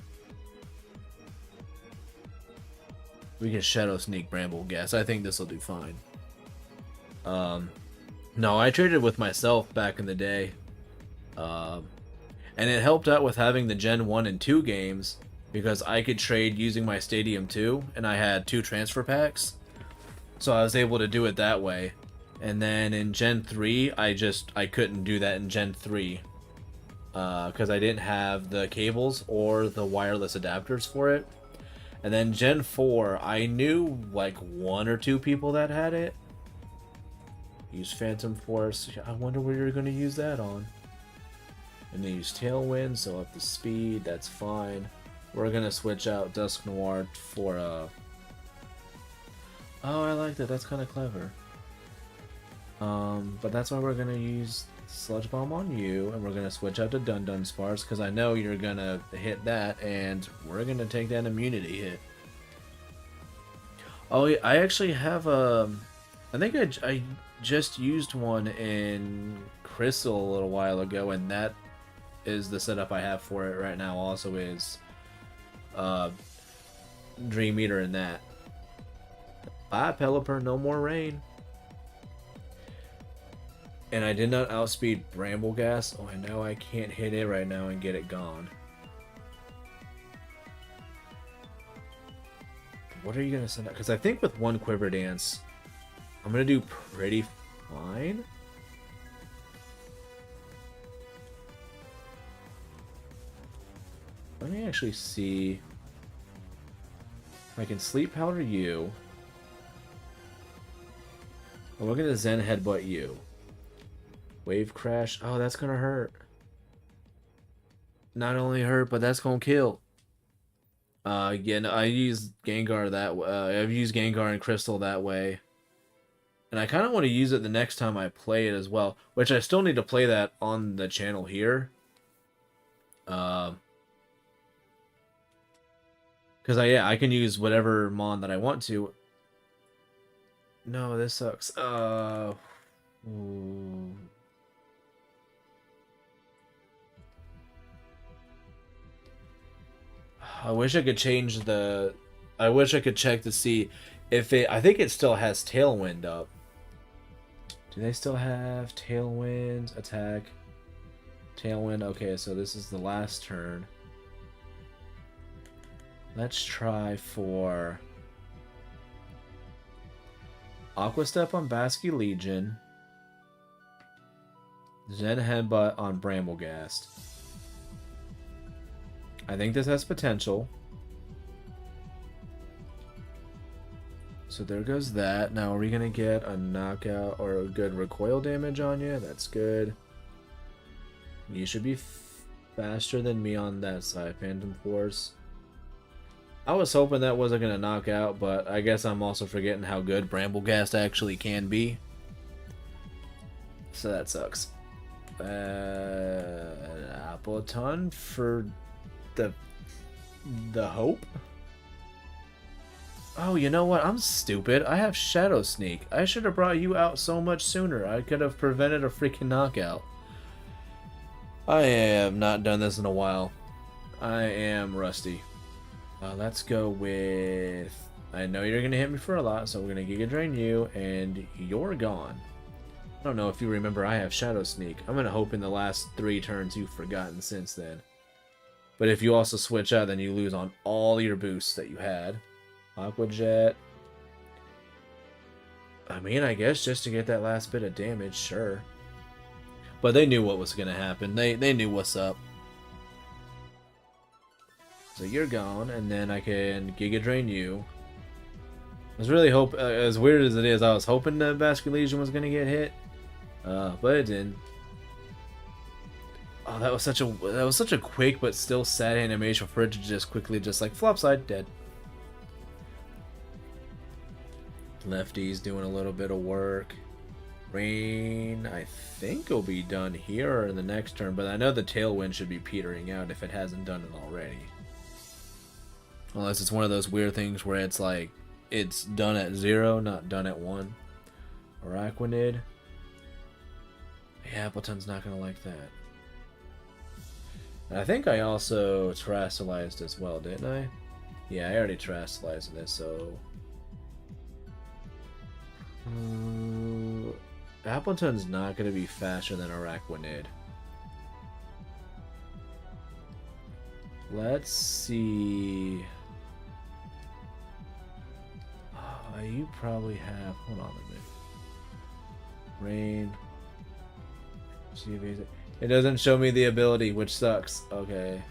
We can Shadow Sneak Bramble Gas. I think this will do fine. No, I traded with myself back in the day. And it helped out with having the Gen 1 and 2 games, because I could trade using my Stadium 2, and I had 2 transfer packs. So I was able to do it that way. And then in Gen 3, I couldn't do that in Gen 3. Because I didn't have the cables or the wireless adapters for it. And then Gen 4, I knew like 1 or 2 people that had it. Use Phantom Force. I wonder where you're going to use that on. And then use Tailwind, so up the speed, that's fine. We're going to switch out Dusk Noir for Oh, I like that. That's kind of clever. But that's why we're going to use Sludge Bomb on you, and we're going to switch out to Dun Dun Sparks, because I know you're going to hit that, and we're going to take that immunity hit. Oh, yeah, I actually have I think I just used one in Crystal a little while ago, and that is the setup I have for it right now. Also is Dream Eater in that. Bye, Pelipper, no more rain. And I did not outspeed Brambleghast. Oh, I know I can't hit it right now and get it gone. What are you going to send out? Because I think with one Quiver Dance, I'm going to do pretty fine. Let me actually see if I can Sleep Powder you. Oh, we're going to Zen Headbutt you. Wave Crash. Oh, that's going to hurt. Not only hurt, but that's going to kill. Again, I use Gengar that I've used Gengar and Crystal that way. And I kind of want to use it the next time I play it as well. Which I still need to play that on the channel here. Because I can use whatever Mon that I want to. No, this sucks. Ooh. I wish I could change the... I wish I could check to see if it... I think it still has Tailwind up. Do they still have Tailwind? Attack. Tailwind. Okay, so this is the last turn. Let's try for... Aqua Step on Basky Legion. Zen Headbutt on Brambleghast. I think this has potential. So there goes that. Now are we going to get a knockout or a good recoil damage on you? That's good. You should be faster than me on that side, Phantom Force. I was hoping that wasn't going to knock out, but I guess I'm also forgetting how good Brambleghast actually can be. So that sucks. Appleton for the hope. Oh, you know what? I'm stupid. I have Shadow Sneak. I should have brought you out so much sooner. I could have prevented a freaking knockout. I have not done this in a while. I am rusty. Let's go with... I know you're going to hit me for a lot, so we're going to Giga Drain you, and you're gone. I don't know if you remember I have Shadow Sneak. I'm going to hope in the last 3 turns you've forgotten since then. But if you also switch out, then you lose on all your boosts that you had. Aqua Jet. I mean, I guess just to get that last bit of damage, sure. But they knew what was going to happen. They knew what's up. So you're gone, and then I can Giga Drain you. I was really as weird as it is, I was hoping that Basket Legion was going to get hit. But it didn't. Oh, that was such a quick but still sad animation for it to just quickly like flopside, dead. Lefty's doing a little bit of work. Rain, I think will be done here or in the next turn, but I know the Tailwind should be petering out if it hasn't done it already. Unless it's one of those weird things where it's like, it's done at 0, not done at 1. Araquanid. Yeah, Appleton's not going to like that. And I think I also terrestrialized as well, didn't I? Yeah, I already terrestrialized this, so... Appleton's not going to be faster than Araquanid. Let's see... you probably have... Hold on a minute. Rain. See if it doesn't show me the ability, which sucks. Okay.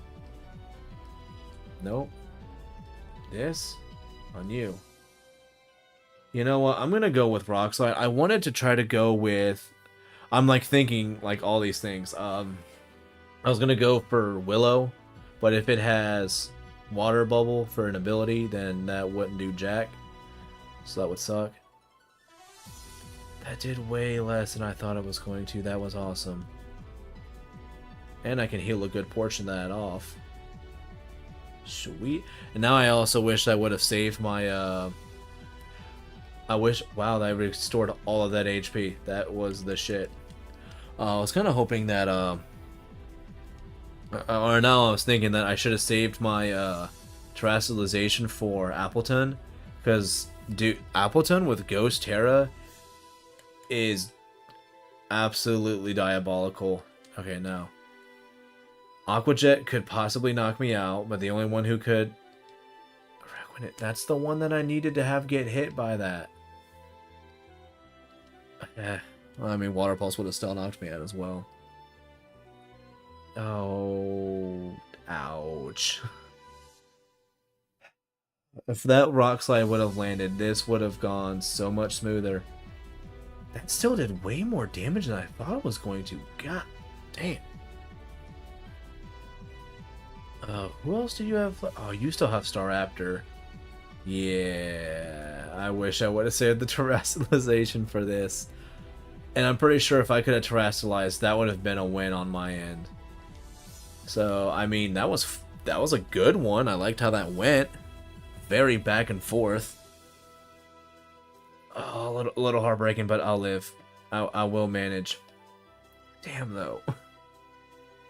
Nope. This? On you. You know what? I'm gonna go with Rock Slide. I wanted to try to go with. I'm like thinking like all these things. I was gonna go for Willow, but if it has Water Bubble for an ability, then that wouldn't do jack. So that would suck. That did way less than I thought it was going to. That was awesome. And I can heal a good portion of that off. Sweet. And now I also wish I would have saved my I wish, wow, that restored all of that HP. That was the shit. I was kind of hoping that, or now I was thinking that I should have saved my terrestrialization for Appleton, because dude, Appleton with Ghost Terra is absolutely diabolical. Okay, now Aquajet could possibly knock me out, but the only one who could, that's the one that I needed to have get hit by that. Well, I mean, Water Pulse would have still knocked me out as well. Oh, ouch. If that Rock Slide would have landed, this would have gone so much smoother. That still did way more damage than I thought it was going to. God damn. Who else do you have? Oh, you still have Staraptor. Yeah, I wish I would have saved the terrestrialization for this. And I'm pretty sure if I could have terrestrialized, that would have been a win on my end. So, I mean, that was a good one. I liked how that went. Very back and forth. Oh, a little heartbreaking, but I'll live. I will manage. Damn, though.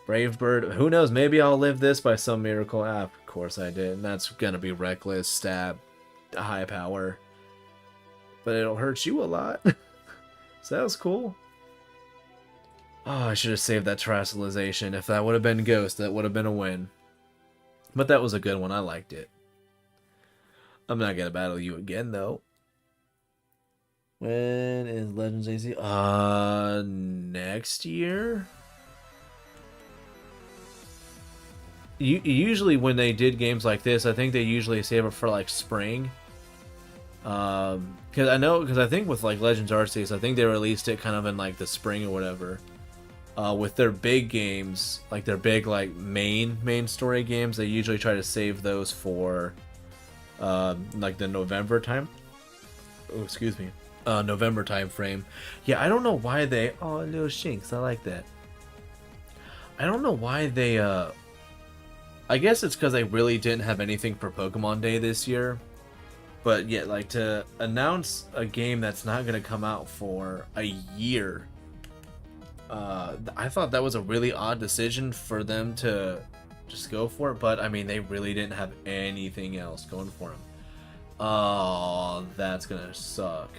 Brave Bird. Who knows? Maybe I'll live this by some miracle. Ah, of course I did. And that's gonna be Reckless, Stab, High Power. But it'll hurt you a lot. So that was cool. Oh, I should have saved that terrestrialization. If that would have been Ghost, that would have been a win. But that was a good one. I liked it. I'm not gonna battle you again, though. When is Legends AC? Next year? Usually when they did games like this, I think they usually save it for like spring. Because I think with like Legends Arceus, I think they released it kind of in like the spring or whatever. With their big games, like their big like main story games, they usually try to save those for like the November time. Oh, excuse me, November time frame. Yeah, I don't know why they. Oh, little Shinx, I like that. I don't know why they. I guess it's because they really didn't have anything for Pokemon Day this year. But yet, like, to announce a game that's not going to come out for a year, I thought that was a really odd decision for them to just go for it. But, I mean, they really didn't have anything else going for them. Oh, that's going to suck.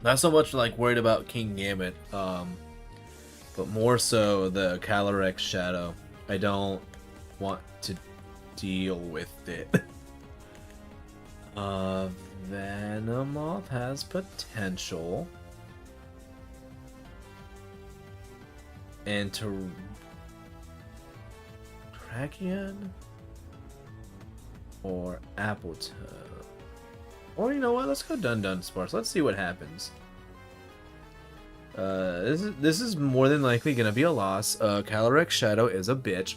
Not so much, like, worried about King Gambit, but more so the Calyrex Shadow. I don't want to deal with it. Venomoth has potential. And Terrakion or Appleton. Or you know what? Let's go Dunsparce. Let's see what happens. This is more than likely gonna be a loss. Calyrex Shadow is a bitch.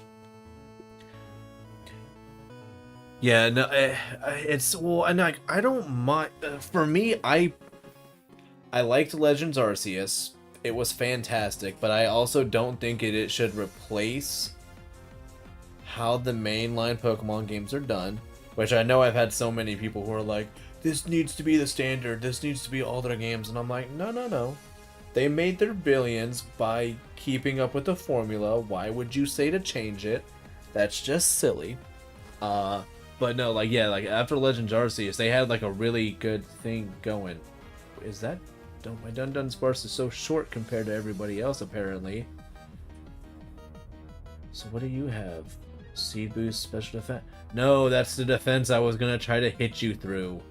Yeah, no, it's well, and like I don't mind. For me, I liked Legends Arceus. It was fantastic, but I also don't think it should replace how the mainline Pokemon games are done. Which I know I've had so many people who are like, "This needs to be the standard. This needs to be all their games," and I'm like, no. They made their billions by keeping up with the formula. Why would you say to change it? That's just silly. But no, like, yeah, like, after Legends Arceus, they had, like, a really good thing going. Is that... my Dunsparce is so short compared to everybody else, apparently. So what do you have? Seed Boost, Special Defense? No, that's the defense I was gonna try to hit you through.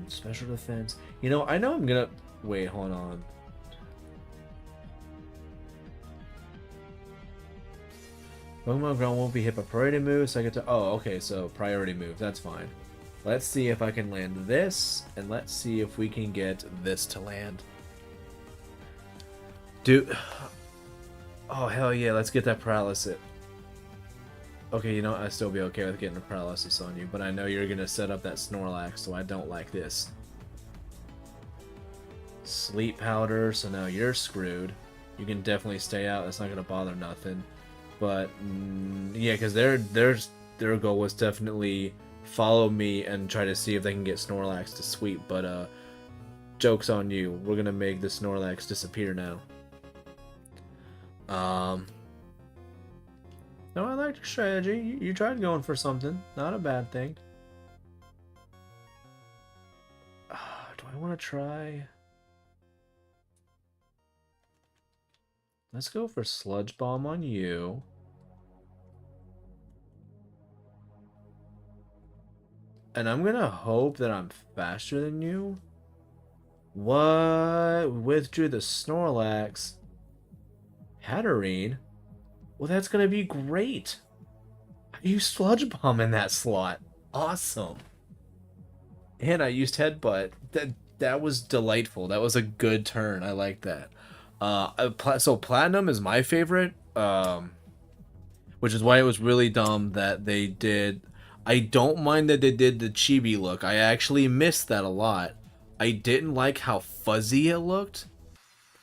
Special Defense. You know, I know I'm gonna... Wait, hold on. Pokemon Ground won't be hit by priority moves, so I get to... Oh, okay, so priority move, that's fine. Let's see if I can land this, and let's see if we can get this to land. Dude... Oh, hell yeah, let's get that paralysis. Okay, you know what? I'd still be okay with getting a paralysis on you, but I know you're going to set up that Snorlax, so I don't like this. Sleep powder, so now you're screwed. You can definitely stay out, that's not going to bother nothing. But, yeah, because their goal was definitely follow me and try to see if they can get Snorlax to sweep, but, joke's on you. We're going to make the Snorlax disappear now. No, I like your strategy. You tried going for something. Not a bad thing. Do I want to try... Let's go for Sludge Bomb on you. And I'm gonna hope that I'm faster than you. What? Withdrew the Snorlax. Hatterene? Well, that's gonna be great. I used Sludge Bomb in that slot. Awesome. And I used Headbutt. That was delightful. That was a good turn. I like that. So Platinum is my favorite, which is why it was really dumb that they did. I don't mind that they did the chibi look. I actually missed that a lot. I didn't like how fuzzy it looked.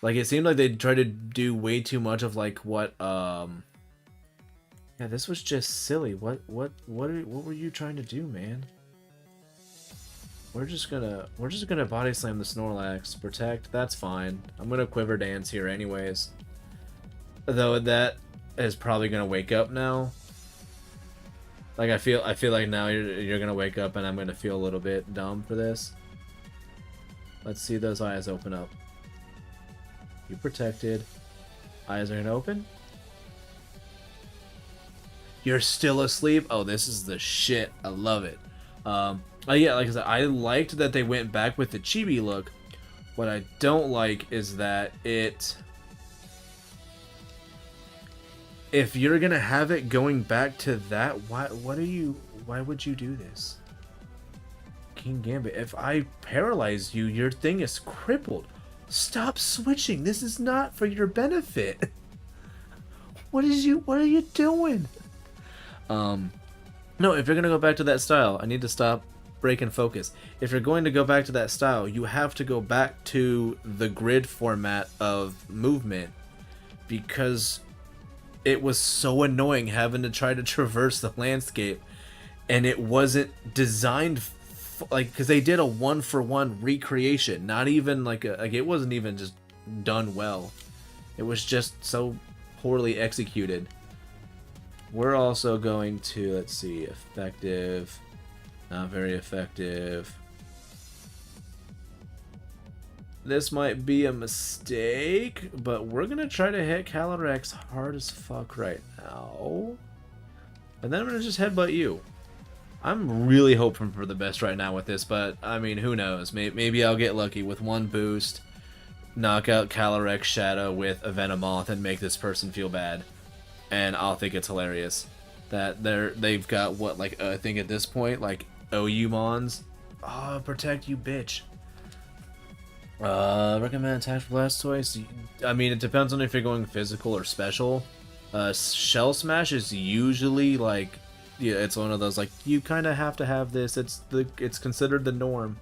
Like, it seemed like they tried to do way too much of like what yeah, this was just silly. What were you trying to do, man? We're just gonna body slam the Snorlax. Protect, that's fine. I'm gonna Quiver Dance here anyways. Though that is probably gonna wake up now. Like I feel like now you're gonna wake up and I'm gonna feel a little bit dumb for this. Let's see those eyes open up. You protected. Eyes are gonna open. You're still asleep? Oh, this is the shit. I love it. Yeah, like I said, I liked that they went back with the chibi look. What I don't like is that if you're gonna have it going back to that, why would you do this? King Gambit, if I paralyze you, your thing is crippled. Stop switching. This is not for your benefit. What are you doing? No, if you're gonna go back to that style, I need to stop breaking focus. If you're going to go back to that style, you have to go back to the grid format of movement, because it was so annoying having to try to traverse the landscape, and it wasn't designed like, because they did a one-for-one recreation, not even like it wasn't even just done well. It was just so poorly executed. We're also going to, let's see, effective, not very effective. This might be a mistake, but we're gonna try to hit Calyrex hard as fuck right now. And then I'm gonna just headbutt you. I'm really hoping for the best right now with this, but I mean, who knows? Maybe I'll get lucky with one boost, knock out Calyrex Shadow with a Venomoth, and make this person feel bad. And I'll think it's hilarious that they've got what, like, I think at this point, like, OU Mons. Oh, protect you, bitch. Recommend attack for Blastoise. I mean, it depends on if you're going physical or special. Shell Smash is usually like, yeah, it's one of those like you kind of have to have this. It's considered the norm.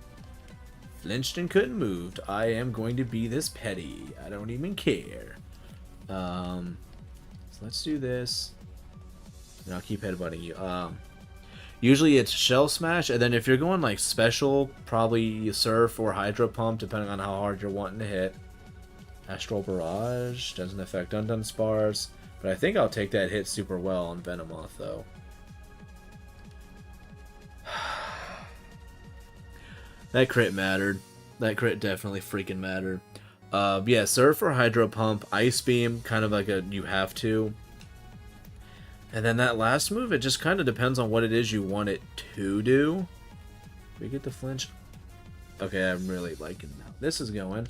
Flinched and couldn't move. I am going to be this petty. I don't even care. So let's do this. And I'll keep headbutting you. Usually it's Shell Smash, and then if you're going like special, probably Surf or Hydro Pump, depending on how hard you're wanting to hit. Astral Barrage doesn't affect Dunsparce, but I think I'll take that hit super well on Venomoth though. That crit mattered. That crit definitely freaking mattered. Yeah, Surf or Hydro Pump, Ice Beam, kind of like a you have to. And then that last move, it just kind of depends on what it is you want it to do. We get the flinch. Okay, I'm really liking how this is going.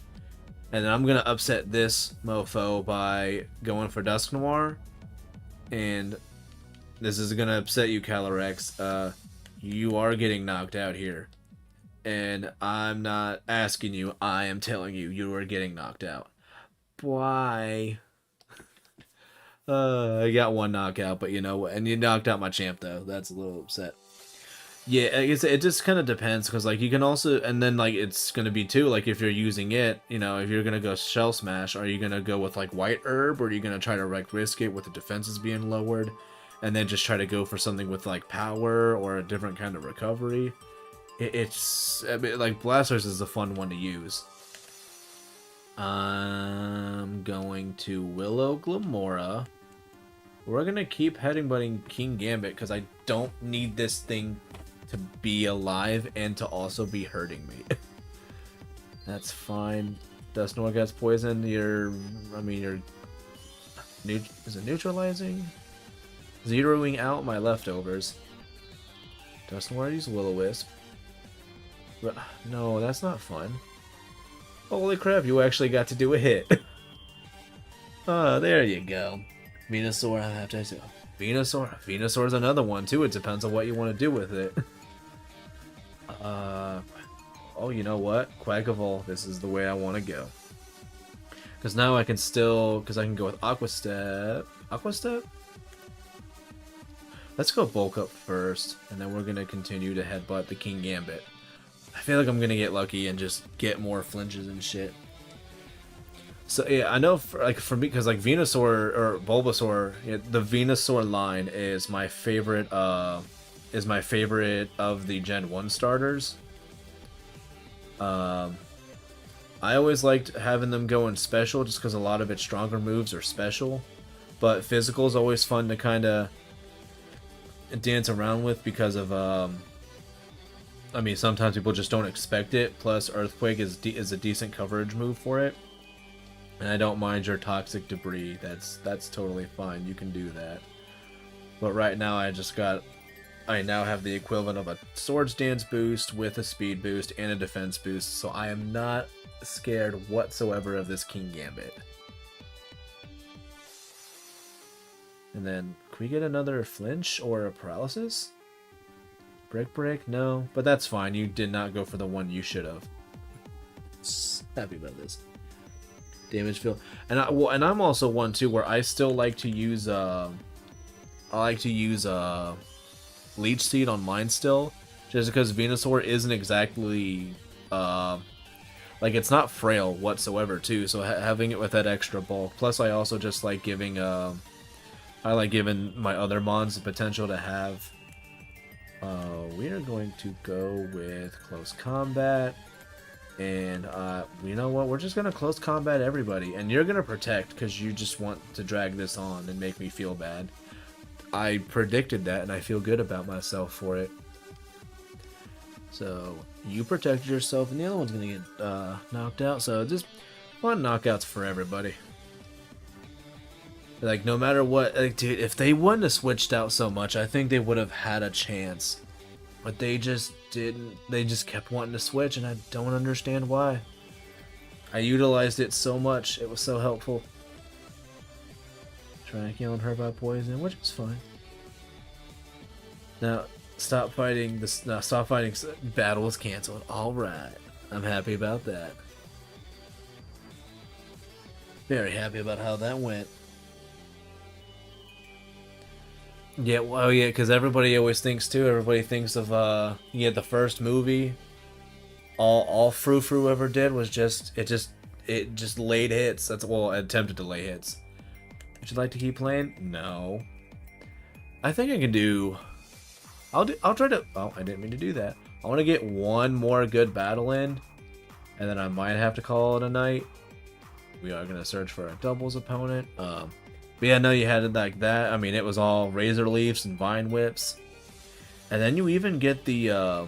And then I'm going to upset this mofo by going for Dusk Noir. And this is gonna upset you, Calyrex. You are getting knocked out here. And I'm not asking you, I am telling you, you are getting knocked out. Why? I got one knockout, but you know what? And you knocked out my champ, though. That's a little upset. Yeah, I guess it just kind of depends, because, like, you can also, and then, like, it's going to be, too, like, if you're using it, you know, if you're going to go Shell Smash, are you going to go with, like, White Herb, or are you going to try to, like, risk it with the defenses being lowered, and then just try to go for something with, like, Power, or a different kind of recovery? It's, I mean, like, Blastoise is a fun one to use. I'm going to Willow Glamora. We're going to keep headbutting King Gambit, because I don't need this thing to be alive and to also be hurting me. That's fine. Dusknoir gets poisoned. Is it neutralizing? Zeroing out my leftovers. Dusknoir use Will-O-Wisp. No, that's not fun. Holy crap, you actually got to do a hit. Oh, there you go. Venusaur, I have to say. Venusaur's another one, too. It depends on what you want to do with it. Oh, you know what? Quackavole, this is the way I want to go. Because now I can still, because I can go with Aqua Step. Aqua Step? Let's go Bulk Up first, and then we're going to continue to headbutt the King Gambit. I feel like I'm going to get lucky and just get more flinches and shit. So yeah, I know for me, because like Venusaur or Bulbasaur, yeah, the Venusaur line is my favorite. Is my favorite of the Gen 1 starters. I always liked having them go in special, just because a lot of its stronger moves are special. But physical is always fun to kind of dance around with because of. I mean, sometimes people just don't expect it. Plus, Earthquake is a decent coverage move for it. And I don't mind your Toxic Debris. That's totally fine. You can do that. But right now, I now have the equivalent of a Swords Dance boost with a speed boost and a defense boost. So I am not scared whatsoever of this King Gambit. And then, can we get another flinch or a paralysis? Break? No. But that's fine. You did not go for the one you should have. Happy about this. Damage field. And I'm also one too where I still like to use Leech Seed on mine still, just because Venusaur isn't exactly like, it's not frail whatsoever too, so having it with that extra bulk. Plus I also just like giving my other mons the potential to have we are going to go with Close Combat. And, you know what? We're just going to close combat everybody. And you're going to protect because you just want to drag this on and make me feel bad. I predicted that and I feel good about myself for it. So, you protected yourself and the other one's going to get knocked out. So, just fun knockouts for everybody. Like, no matter what, like, dude, if they wouldn't have switched out so much, I think they would have had a chance. But they just didn't. They just kept wanting to switch, and I don't understand why. I utilized it so much. It was so helpful. Trying to kill her by poison, which is fine. Now, stop fighting. Stop fighting. Battle was canceled. All right, I'm happy about that. Very happy about how that went. Yeah, well, yeah, because everybody always thinks too. Everybody thinks of the first movie. All Frou ever did was just laid hits. That's attempted to lay hits. Would you like to keep playing? No. I think I can do. I'll try to. Oh, I didn't mean to do that. I want to get one more good battle in, and then I might have to call it a night. We are gonna search for a doubles opponent. But yeah, no, you had it like that. I mean, it was all Razor Leafs and Vine Whips. And then you even get the, oh,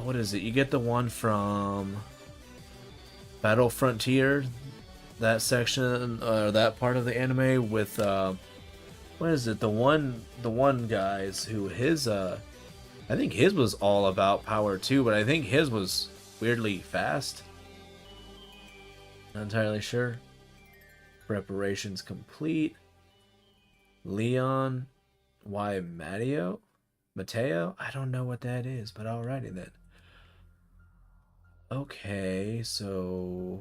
what is it? You get the one from Battle Frontier, that section, or that part of the anime with, what is it? The one guys who I think his was all about power too, but I think his was weirdly fast. Not entirely sure. Preparations complete. Leon Y. Mateo? I don't know what that is, but alrighty then. Okay, so...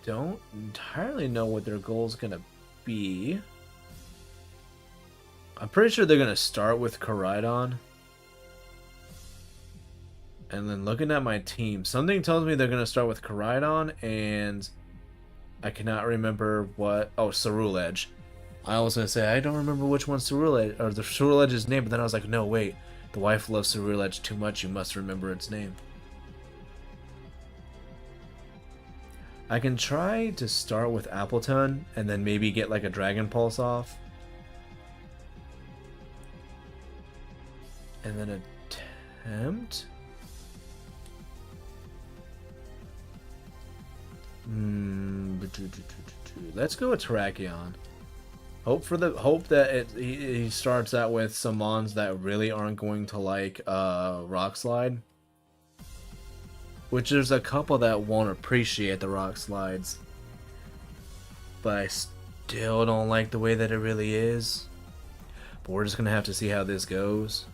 Don't entirely know what their goal's gonna be. I'm pretty sure they're gonna start with Koraidon. And then looking at my team, something tells me they're gonna start with Koraidon, and I cannot remember what. Oh, Cerule Edge. I was gonna say I don't remember which one's Cerule Edge, or the Cerule Edge's name, but then I was like, no, wait, the wife loves Cerule Edge too much. You must remember its name. I can try to start with Appleton and then maybe get like a Dragon Pulse off. And then attempt? Let's go with Terrakion. Hope that he starts out with some mons that really aren't going to like Rock Slide. Which there's a couple that won't appreciate the rock slides. But I still don't like the way that it really is. But we're just going to have to see how this goes.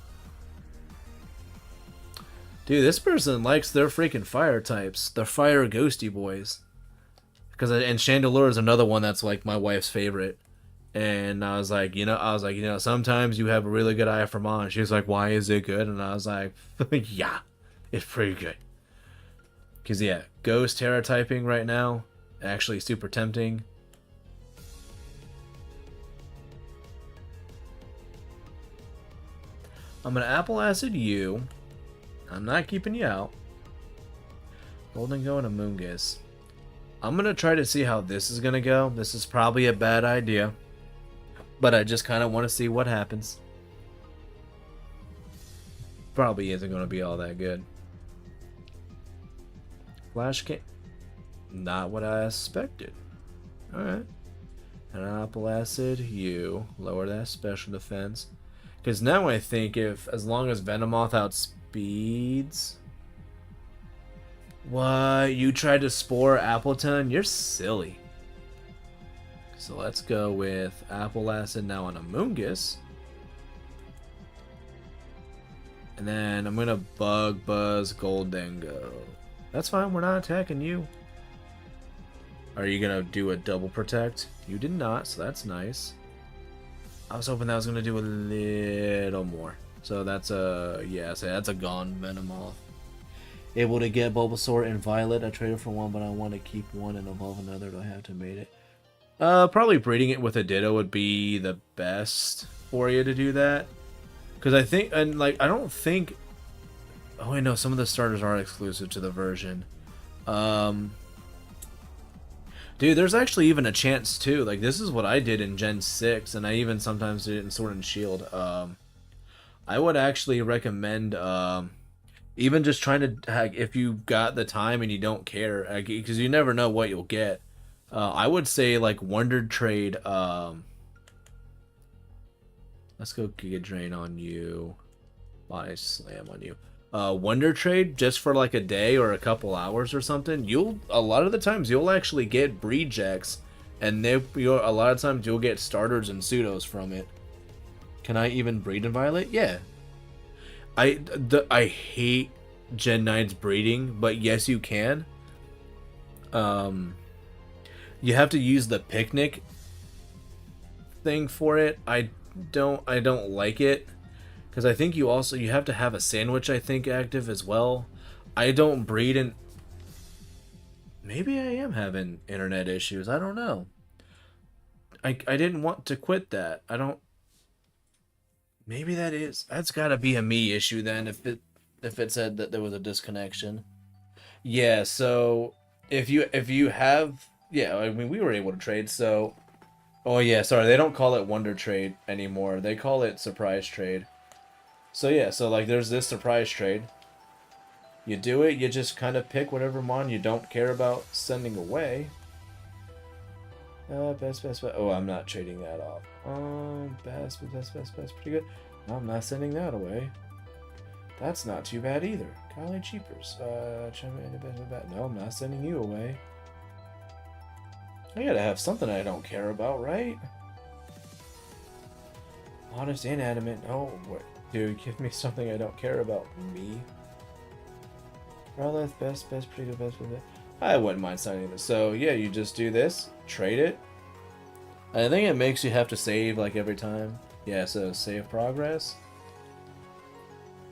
Dude, this person likes their freaking fire types. The fire ghosty boys. And Chandelure is another one that's like my wife's favorite. And I was like, sometimes you have a really good eye for Mon. She was like, why is it good? And I was like, yeah, it's pretty good. Because, yeah, Ghost Terra typing right now, actually super tempting. I'm going to Apple Acid you. I'm not keeping you out. Golden Go and a Moongus. I'm going to try to see how this is going to go. This is probably a bad idea. But I just kind of want to see what happens. Probably isn't going to be all that good. Flash can not what I expected. Alright. And Apple Acid, you lower that special defense. Because now I think as long as Venomoth outspeeds. What? You tried to Spore Appleton? You're silly. So let's go with Apple Acid now on a Moongus. And then I'm gonna Bug Buzz Goldengo. That's fine, we're not attacking you. Are you gonna do a double protect? You did not, so that's nice. I was hoping that was gonna do a little more. So that's a that's a gone Venomoth. Able to get Bulbasaur and Violet. I traded for one, but I want to keep one and evolve another. Do I have to mate it? Probably breeding it with a Ditto would be the best for you to do that. Because I think, and like, I don't think. Oh, wait, no, some of the starters are exclusive to the version. Dude, there's actually even a chance, too. Like, this is what I did in Gen 6, and I even sometimes did it in Sword and Shield. I would actually recommend, even just trying to, if you got the time and you don't care, because you never know what you'll get. I would say, like, Wonder Trade, let's go Giga Drain on you. Body Slam on you. Wonder Trade just for like a day or a couple hours or something. A lot of the times you'll actually get breed checks, and a lot of times you'll get starters and pseudos from it. Can I even breed in Violet? Yeah. I hate Gen 9's breeding, but yes you can. You have to use the picnic thing for it. I don't like it. Because I think you have to have a sandwich, I think, active as well. I don't breed in... Maybe I am having internet issues. I don't know. I didn't want to quit that. I don't... Maybe that's got to be a me issue then, if it said that there was a disconnection. Yeah, so if you have... Yeah, I mean, we were able to trade, so... Oh yeah, sorry, they don't call it Wonder Trade anymore. They call it Surprise Trade. So yeah, so like there's this surprise trade. You do it, you just kind of pick whatever mon you don't care about sending away. Best. Oh, I'm not trading that off. Best, pretty good. No, I'm not sending that away. That's not too bad either. Golly jeepers. No, I'm not sending you away. I gotta have something I don't care about, right? Honest inanimate. Oh, what? Dude, give me something I don't care about. Me. Well, best, pretty good, best. I wouldn't mind signing this. So, yeah, you just do this, trade it. I think it makes you have to save, like, every time. Yeah, so save progress.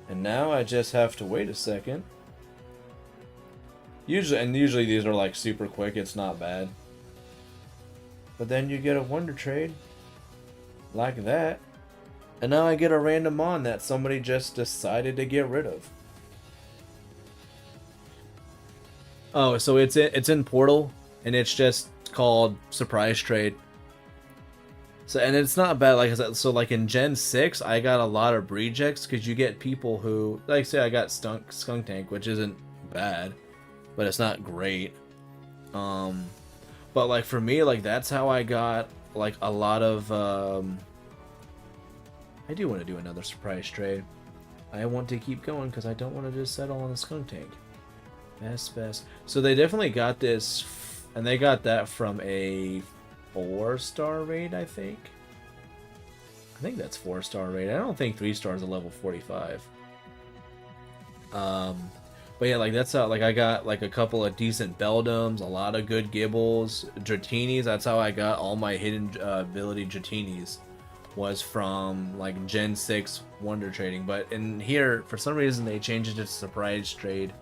And now I just have to wait a second. Usually these are, like, super quick. It's not bad. But then you get a wonder trade. Like that. And now I get a random mon that somebody just decided to get rid of. Oh, so it's in Portal, and it's just called Surprise Trade. So, and it's not bad, like I said, so like in Gen 6, I got a lot of rejects, because you get people who, like say I got Skunk Tank, which isn't bad, but it's not great. But like for me, like that's how I got like a lot of, I do want to do another surprise trade. I want to keep going because I don't want to just settle on the Skunk Tank. Best. So they definitely got this, and they got that from a 4-star raid, I think. I think that's 4-star raid. I don't think 3 stars a level 45. But yeah, like that's how, like I got like a couple of decent Beldums, a lot of good Gibbles, Dratinis. That's how I got all my hidden ability Dratinis, was from like Gen 6 Wonder Trading. But in here, for some reason, they changed it to Surprise Trade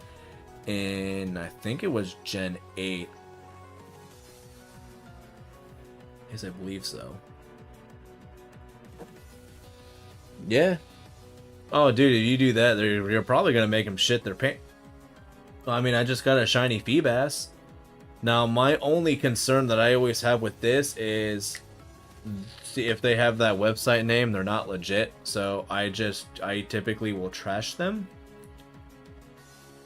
in, I think it was Gen 8. Yes, I believe so. Yeah. Oh, dude, if you do that, you're probably gonna make them shit their pants. I mean, I just got a shiny Feebas. Now, my only concern that I always have with this is, see, if they have that website name, they're not legit. So I typically will trash them.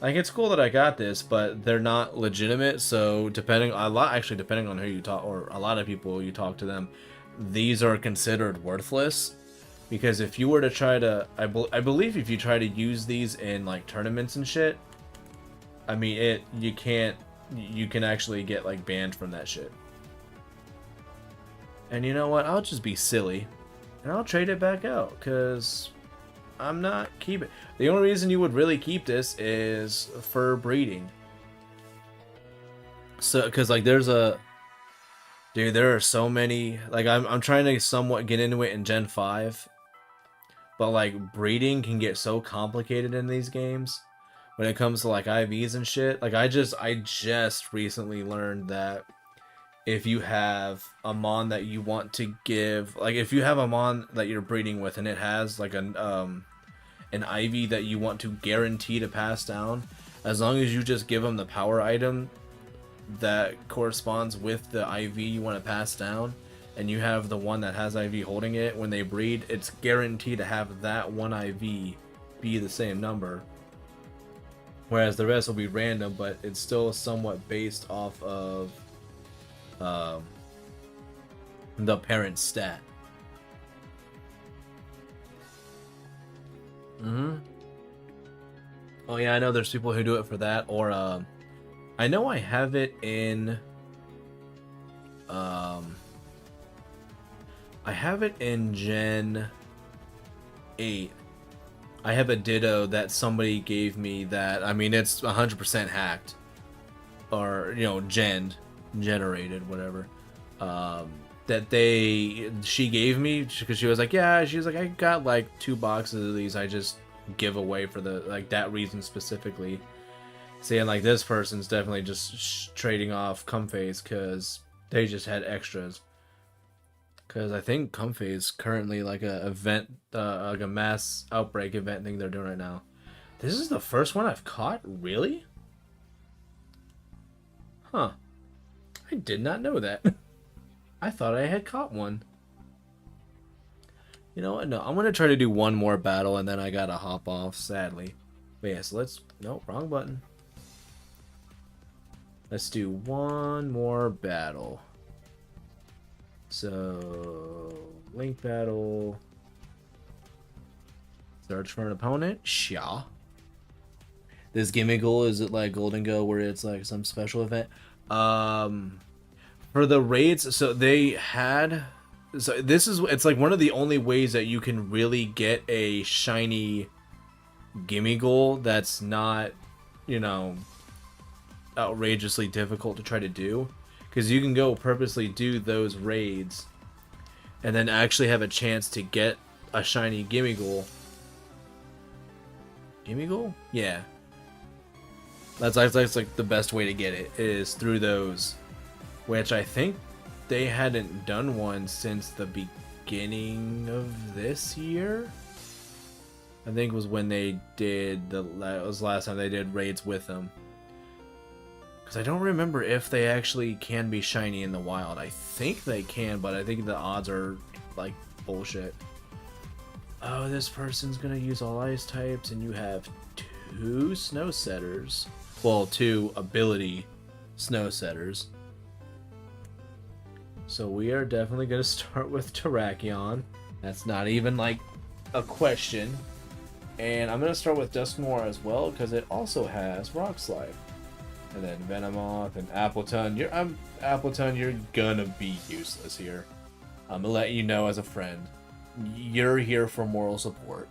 Like, it's cool that I got this, but they're not legitimate. So depending on who you talk, or a lot of people you talk to them, these are considered worthless. Because if you were to try to, I believe if you try to use these in like tournaments and shit, I mean, you can actually get like banned from that shit. And you know what? I'll just be silly, and I'll trade it back out, because I'm not keeping. The only reason you would really keep this is for breeding. So, because like there are so many. Like I'm trying to somewhat get into it in Gen 5, but like breeding can get so complicated in these games when it comes to like IVs and shit. Like I just recently learned that if you have a mon that you want to give, like if you have a mon that you're breeding with and it has like an IV that you want to guarantee to pass down, as long as you just give them the power item that corresponds with the IV you want to pass down, and you have the one that has IV holding it, when they breed, it's guaranteed to have that one IV be the same number. Whereas the rest will be random, but it's still somewhat based off of the parent stat. Oh yeah, I know there's people who do it for that, or I know I have it in Gen 8. I have a Ditto that somebody gave me that, I mean, it's 100% hacked, or generated, whatever. She gave me, because she was like, yeah, she's like, I got like 2 boxes of these, I just give away for the, like, that reason specifically. Seeing like this person's definitely just trading off Comfey's because they just had extras. Because I think Comfey is currently like a event, like a mass outbreak event thing they're doing right now. This is the first one I've caught? Really? Huh. I did not know that. I thought I had caught one. You know what? No, I'm going to try to do one more battle and then I gotta hop off, sadly. But yeah, so no, wrong button. Let's do one more battle. So, link battle. Search for an opponent. Sha. This gimmickle, is it like Golden Go where it's like some special event? For the raids, so they had. So this is it's like one of the only ways that you can really get a shiny gimme goal that's not, you know, outrageously difficult to try to do, because you can go purposely do those raids and then actually have a chance to get a shiny gimme goal. Gimme goal? Yeah. That's like the best way to get it is through those, which I think they hadn't done one since the beginning of this year. I think was when they did it was last time they did raids with them. Because I don't remember if they actually can be shiny in the wild. I think they can, but I think the odds are like bullshit. Oh, this person's gonna use all ice types, and you have 2 snow setters. Well, 2 ability snow setters. So we are definitely gonna start with Terrakion. That's not even like a question. And I'm gonna start with Dusknoir as well because it also has Rock Slide. And then Venomoth and Appleton. Appleton, you're gonna be useless here. I'm gonna let you know as a friend. You're here for moral support.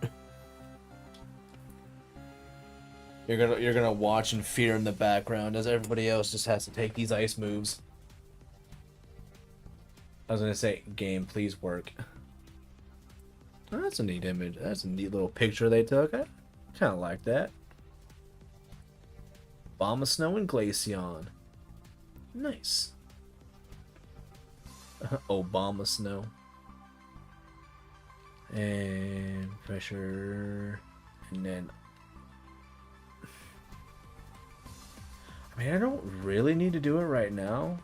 You're gonna watch in fear in the background as everybody else just has to take these ice moves. I was gonna say, game, please work. Oh, that's a neat image. That's a neat little picture they took. I kind of like that. Bombasnow and Glaceon. Nice. Obamasnow. And pressure. And then... I mean, I don't really need to do it right now.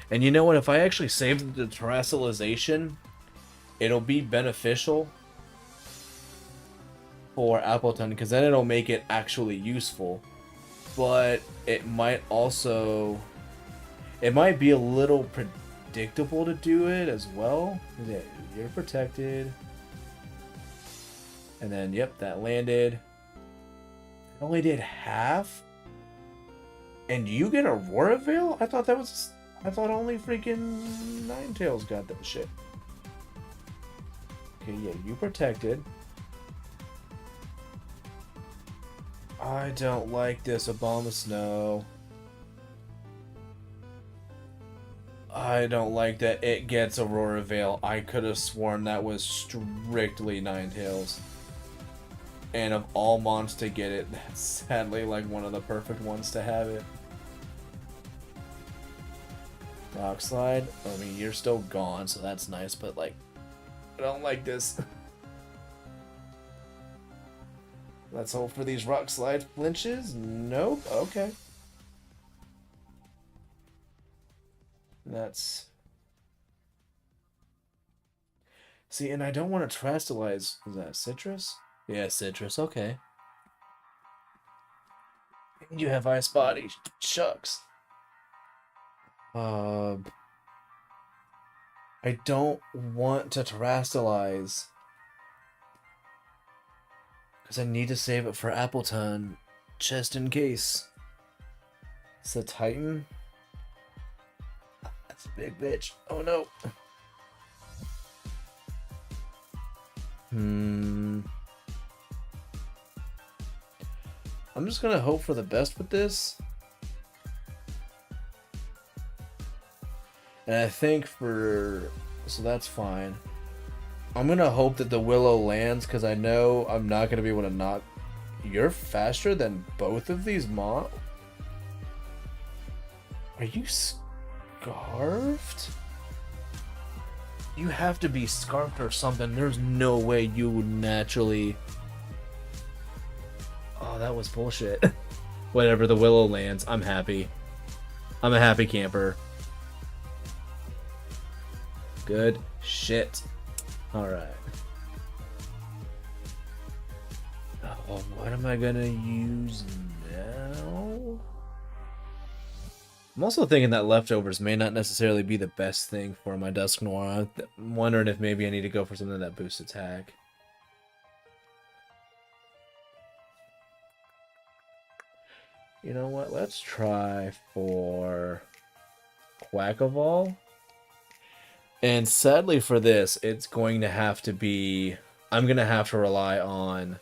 And you know what? If I actually save the terrestrialization, it'll be beneficial for Appleton, because then it'll make it actually useful. But it might also... It might be a little predictable to do it as well. Yeah, you're protected. And then, yep, that landed. It only did half? And you get Aurora Veil? I thought only freaking Ninetales got that shit. Okay, yeah, you protected. I don't like this Obamasnow. I don't like that it gets Aurora Veil. I could have sworn that was strictly Ninetales. And of all mons to get it, that's sadly like one of the perfect ones to have it. Rock Slide. I mean, you're still gone, so that's nice, but like, I don't like this. Let's hope for these Rock Slide flinches. Nope. Okay. That's... See, and I don't want to terrestrialize. Is that Citrus? Yeah, Citrus. Okay. You have Ice Body. Shucks. I don't want to terrestrialize because I need to save it for Appleton, just in case. It's a Titan. That's a big bitch. Oh no. I'm just gonna hope for the best with this. And I think so that's fine. I'm gonna hope that the Willow lands, because I know I'm not gonna be able to knock. You're faster than both of these Are you scarfed? You have to be scarfed or something. There's no way you would naturally... Oh, that was bullshit. Whatever, the Willow lands. I'm happy. I'm a happy camper. Good shit. Alright. Oh, what am I gonna use now? I'm also thinking that leftovers may not necessarily be the best thing for my Dusknoir. I'm wondering if maybe I need to go for something that boosts attack. You know what? Let's try for Quackavall. And sadly for this, it's going to have to be... I'm going to have to rely on...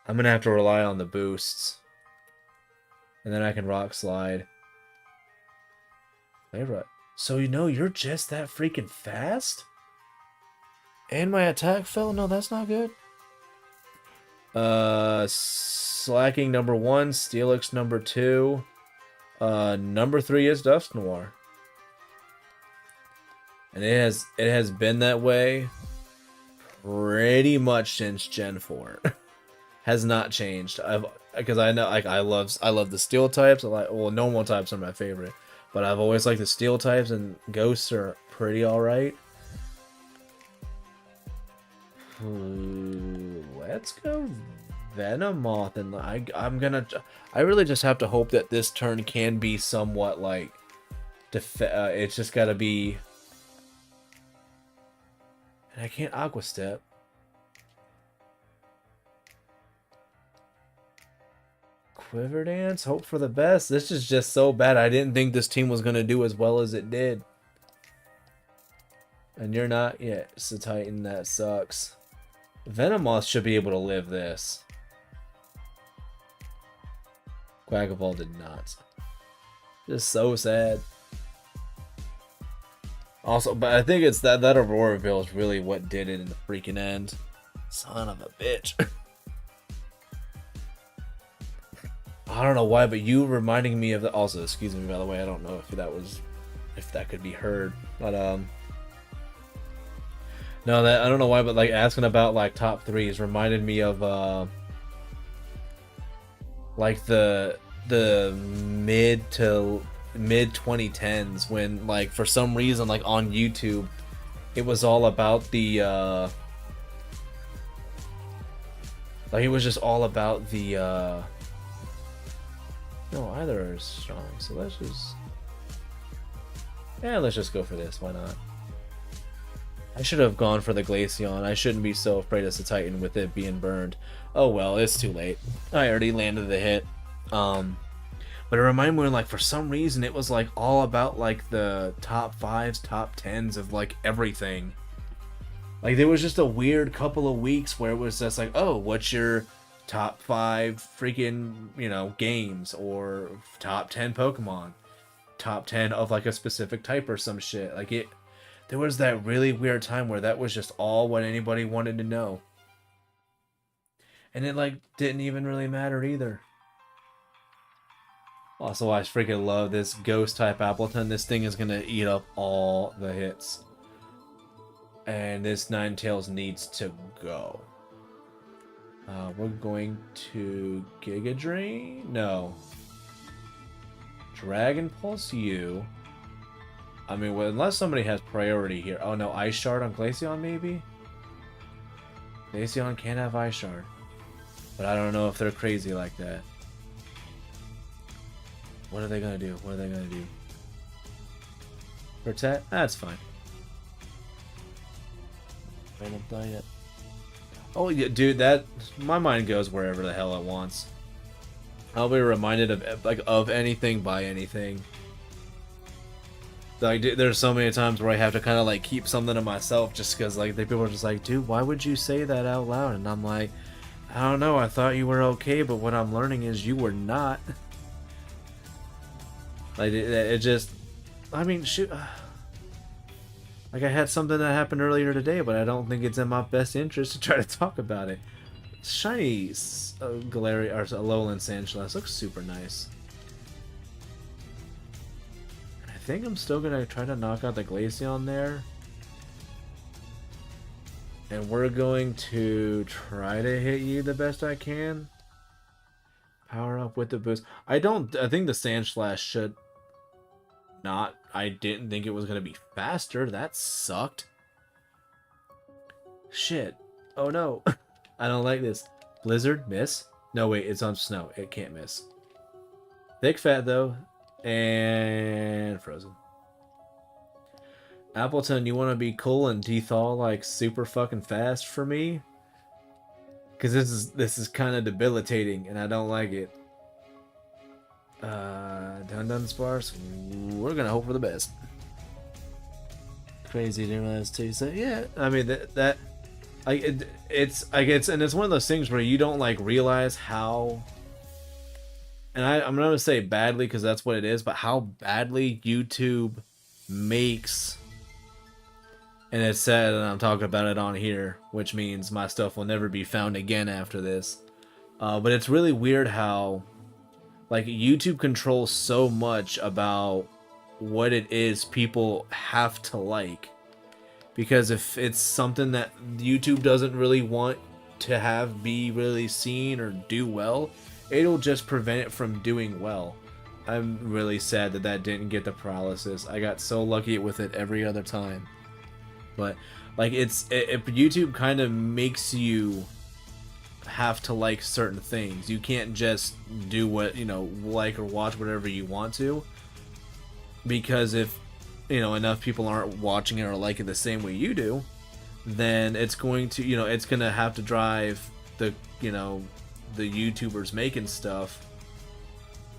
I'm going to have to rely on the boosts. And then I can Rock Slide. So you know you're just that freaking fast? And my attack fell? No, that's not good. Slacking number 1, Steelix number 2. Number 3 is Dust Noir. And it has been that way pretty much since Gen 4. Has not changed. Because I know, like, I love the steel types. Normal types are my favorite, but I've always liked the steel types, and ghosts are pretty alright. Let's go Venomoth, and I really just have to hope that this turn can be somewhat like it's just gotta be, and I can't Aqua Step. Quiver Dance, hope for the best. This is just so bad. I didn't think this team was gonna do as well as it did. And you're not yet. It's a Titan, that sucks. Venomoth should be able to live this. Quackaball did not. Just so sad. Also, but I think it's that Aurora Veil is really what did it in the freaking end. Son of a bitch. I don't know why, but you reminding me of the... Also, excuse me, by the way, I don't know if that could be heard. But, no, I don't know why, but, like, asking about, like, top 3s reminded me of, like, the mid 2010s when, like, for some reason, like, on YouTube, it was all about the, like, it was just all about the, no, either are strong, so let's just go for this, why not? I should have gone for the Glaceon. I shouldn't be so afraid as a Titan with it being burned. Oh well, it's too late. I already landed the hit. But it reminded me when, like, for some reason it was like all about like the top 5s, top 10s of like everything. Like there was just a weird couple of weeks where it was just like, oh, what's your top 5 freaking, you know, games, or top 10 Pokemon, top 10 of like a specific type or some shit. Like there was that really weird time where that was just all what anybody wanted to know. And it like didn't even really matter either. Also, I freaking love this ghost type Appleton. This thing is gonna eat up all the hits. And this Ninetales needs to go. We're going to Giga Drain? No. Dragon Pulse U. I mean, well, unless somebody has priority here. Oh no, Ice Shard on Glaceon maybe? Glaceon can't have Ice Shard. But I don't know if they're crazy like that. What are they gonna do? What are they gonna do? Protect? That's fine. I don't die yet. Oh yeah, dude, that my mind goes wherever the hell it wants. I'll be reminded of anything by anything. Like, there's so many times where I have to kind of like keep something to myself just because like people are just like, dude, why would you say that out loud? And I'm like, I don't know. I thought you were okay, but what I'm learning is you were not. Like it just, I mean, shoot. Like, I had something that happened earlier today, but I don't think it's in my best interest to try to talk about it. Shiny Galarian or Alolan Sandslash looks super nice. And I think I'm still gonna try to knock out the Glaceon there. And we're going to try to hit you the best I can. Power up with the boost. I think the Sandslash should not. I didn't think it was going to be faster. That sucked. Shit. Oh no. I don't like this. Blizzard, miss. No, wait, it's on snow. It can't miss. Thick Fat, though. And Frozen. Appleton, you want to be cool and de-thaw like super fucking fast for me? Because this is kind of debilitating and I don't like it. Dun sparse. We're gonna hope for the best. Crazy to realize too. So yeah, I mean that it's one of those things where you don't like realize how. And I'm not gonna say badly because that's what it is, but how badly YouTube makes. And it's sad, and I'm talking about it on here, which means my stuff will never be found again after this. But it's really weird how, like, YouTube controls so much about what it is people have to like. Because if it's something that YouTube doesn't really want to have be really seen or do well, it'll just prevent it from doing well. I'm really sad that that didn't get the paralysis. I got so lucky with it every other time. But like YouTube kind of makes you have to like certain things. You can't just do what, like or watch whatever you want to, because if enough people aren't watching it or like it the same way you do, then it's going to it's going to have to drive the the YouTubers making stuff.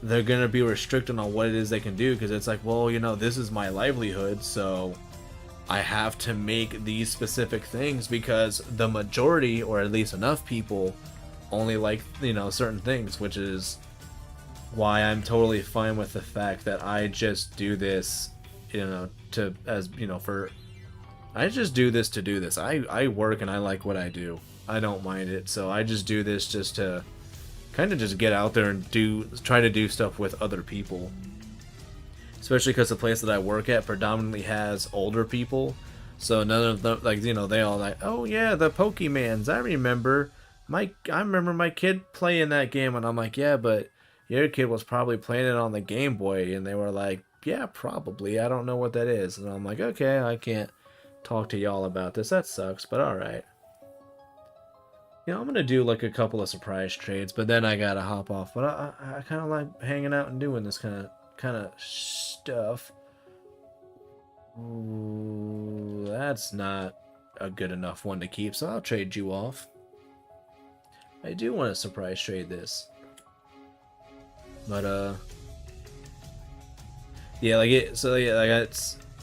They're going to be restricted on what it is they can do, because it's like, well, this is my livelihood, so I have to make these specific things because the majority, or at least enough people, only like, certain things, which is why I'm totally fine with the fact that I just do this, I just do this to do this. I work and I like what I do. I don't mind it, so I just do this just to kind of just get out there and try to do stuff with other people. Especially because the place that I work at predominantly has older people, so none of them, like, they all like, oh yeah, the Pokemans. I remember my kid playing that game, and I'm like, yeah, but your kid was probably playing it on the Game Boy, and they were like, yeah, probably. I don't know what that is, and I'm like, okay, I can't talk to y'all about this. That sucks, but all right. I'm gonna do like a couple of surprise trades, but then I gotta hop off. But I kind of like hanging out and doing this kind of stuff. Ooh, that's not a good enough one to keep, so I'll trade you off. I do want to surprise trade this, but yeah, it's like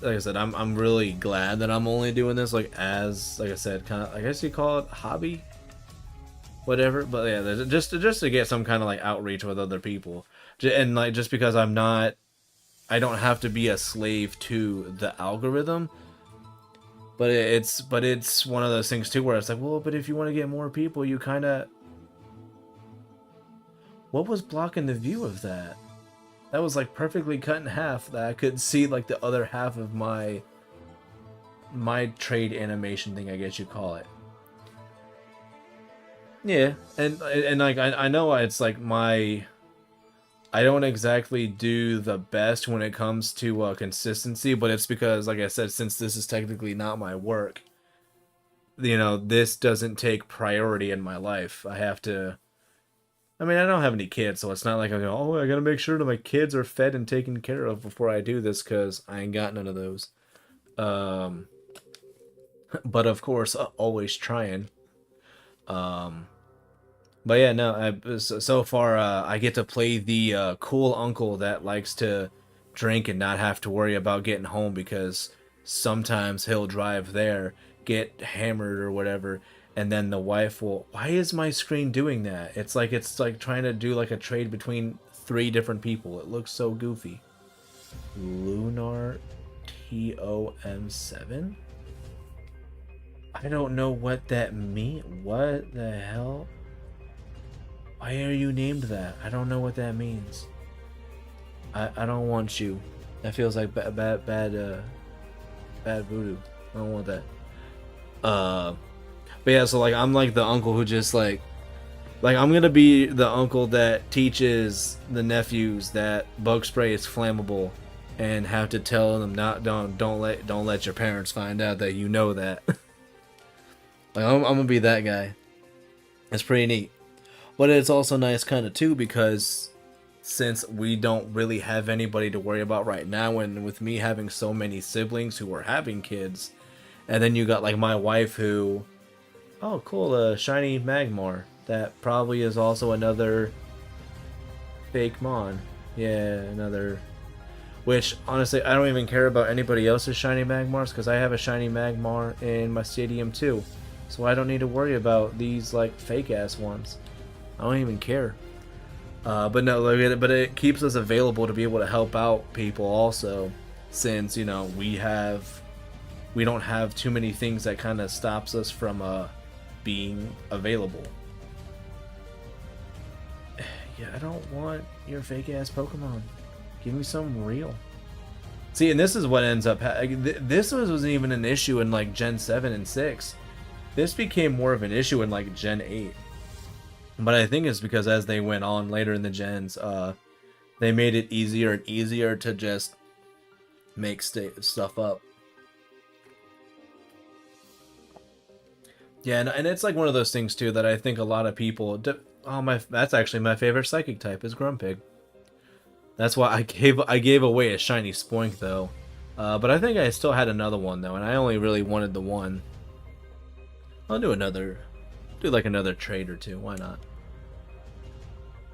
I said, I'm really glad that I'm only doing this like I said, kind of, I guess you call it hobby, whatever. But yeah, just to get some kind of like outreach with other people, and like just because I don't have to be a slave to the algorithm. But it's one of those things too where it's like, well, but if you want to get more people, you kind of. What was blocking the view of that? That was like perfectly cut in half, that I could see like the other half of my trade animation thing, I guess you call it. Yeah, and like I know it's like I don't exactly do the best when it comes to consistency, but it's because, like I said, since this is technically not my work, this doesn't take priority in my life. I have to. I mean, I don't have any kids, so it's not like I go, oh, I gotta make sure that my kids are fed and taken care of before I do this, because I ain't got none of those. But of course, always trying. But yeah, no. So far, I get to play the cool uncle that likes to drink and not have to worry about getting home, because sometimes he'll drive there, get hammered or whatever, and then the wife will. Why is my screen doing that? It's like trying to do like a trade between 3 different people. It looks so goofy. Lunar TOM7. I don't know what that means. What the hell? Why are you named that? I don't know what that means. I don't want you. That feels like bad voodoo. I don't want that. But yeah, so like I'm like the uncle who just like I'm gonna be the uncle that teaches the nephews that bug spray is flammable, and have to tell them don't let your parents find out that you know that. Like I'm gonna be that guy. It's pretty neat. But it's also nice kind of too, because since we don't really have anybody to worry about right now, and with me having so many siblings who are having kids, and then you got like my wife who, oh cool, shiny Magmar. That probably is also another fake Mon. Yeah, another. Which, honestly, I don't even care about anybody else's shiny Magmars, because I have a shiny Magmar in my stadium too. So I don't need to worry about these, like, fake-ass ones. I don't even care. But no, but it keeps us available to be able to help out people also, since, you know, we don't have too many things that kind of stops us from being available. Yeah, I don't want your fake-ass Pokemon. Give me some real. See, and this is what ends up. This wasn't even an issue in like Gen 7 and 6. This became more of an issue in like Gen 8. But I think it's because as they went on later in the gens, they made it easier and easier to just make stuff up. Yeah, and it's like one of those things too that I think a lot of people. That's actually my favorite psychic type is Grumpig. That's why I gave away a shiny Spoink though, but I think I still had another one though, and I only really wanted the one. I'll do like another trade or two. Why not?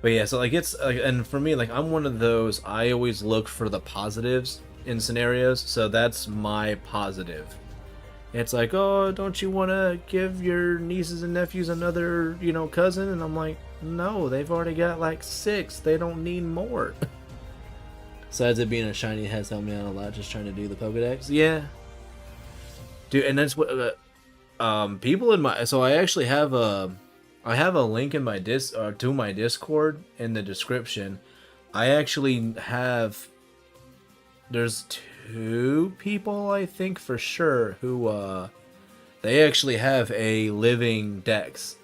But yeah, so like it's like, and for me, like I'm one of those. I always look for the positives in scenarios, so that's my positive. It's like, oh, don't you want to give your nieces and nephews another, you know, cousin? And I'm like, no, they've already got like 6. They don't need more. Besides it being a shiny, it has helped me out a lot. Just trying to do the Pokedex. Yeah, dude, and that's what people in my. So I actually have a link in my to my Discord in the description. I actually have. There's 2 people I think for sure who they actually have a living Dex,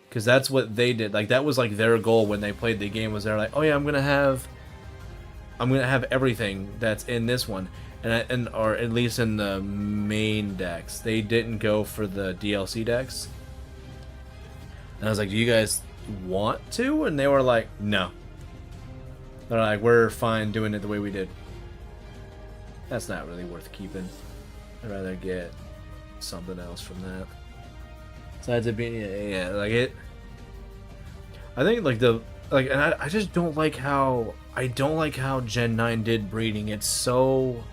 because that's what they did. Like that was like their goal when they played the game, was they're like, oh yeah, I'm gonna have everything that's in this one, or at least in the main Dex. They didn't go for the DLC Dex. And I was like, do you guys want to? And they were like, no. They're like, we're fine doing it the way we did. That's not really worth keeping. I'd rather get something else from that. Besides it being, yeah, like it. I think like and I just don't like how Gen 9 did breeding. It's so.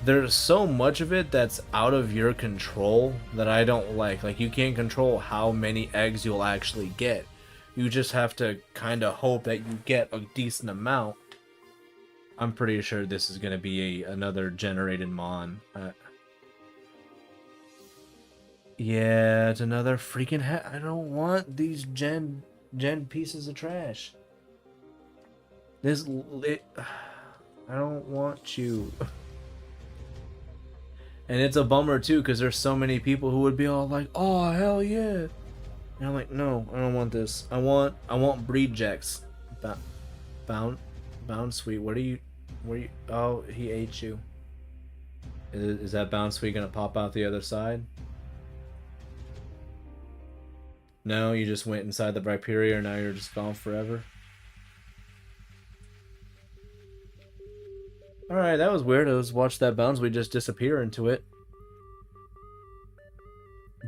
There's so much of it that's out of your control that I don't like. Like you can't control how many eggs you'll actually get. You just have to kind of hope that you get a decent amount. I'm pretty sure this is going to be another generated Mon. Yeah, it's another freaking I don't want these gen pieces of trash. I don't want you. And it's a bummer too, because there's so many people who would be all like, oh hell yeah. And I'm like, no, I don't want this. I want breed jacks. Bound Sweet, where you? Oh, he ate you. Is that Bound Sweet gonna pop out the other side? No, you just went inside the Rhyperior and now you're just gone forever. Alright, that was weird. I was watched that Bound Sweet just disappear into it.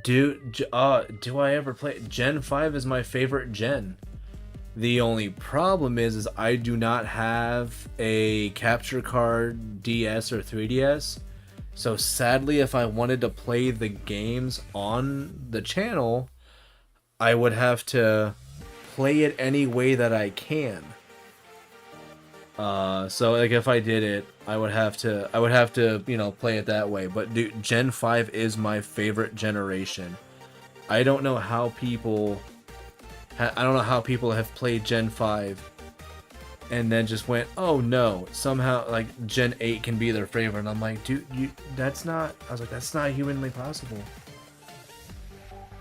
Do I ever play? Gen 5 is my favorite gen. The only problem is I do not have a capture card DS or 3DS. So sadly, if I wanted to play the games on the channel, I would have to play it any way that I can. So like if I did it, I would have to, you know, play it that way. But dude, Gen 5 is my favorite generation. I don't know how people have played Gen 5 and then just went, oh no, somehow like Gen 8 can be their favorite. And I'm like, dude, that's not humanly possible.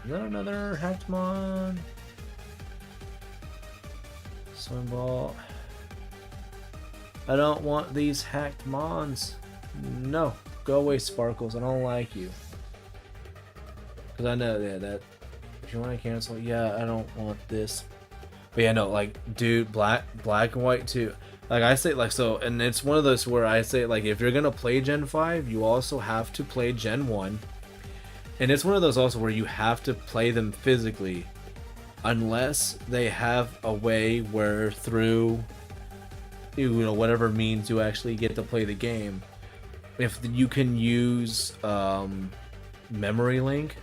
Is that another Hackmon? Swim ball. I don't want these hacked mons. No, go away, Sparkles. I don't like you. Cause I know, yeah, that if you want to cancel, yeah, I don't want this. But yeah, no, like, dude, black and white too. Like I say, like so, and it's one of those where I say, like, if you're gonna play Gen 5, you also have to play Gen 1, and it's one of those also where you have to play them physically, unless they have a way where through you know, whatever means you actually get to play the game, if you can use memory link,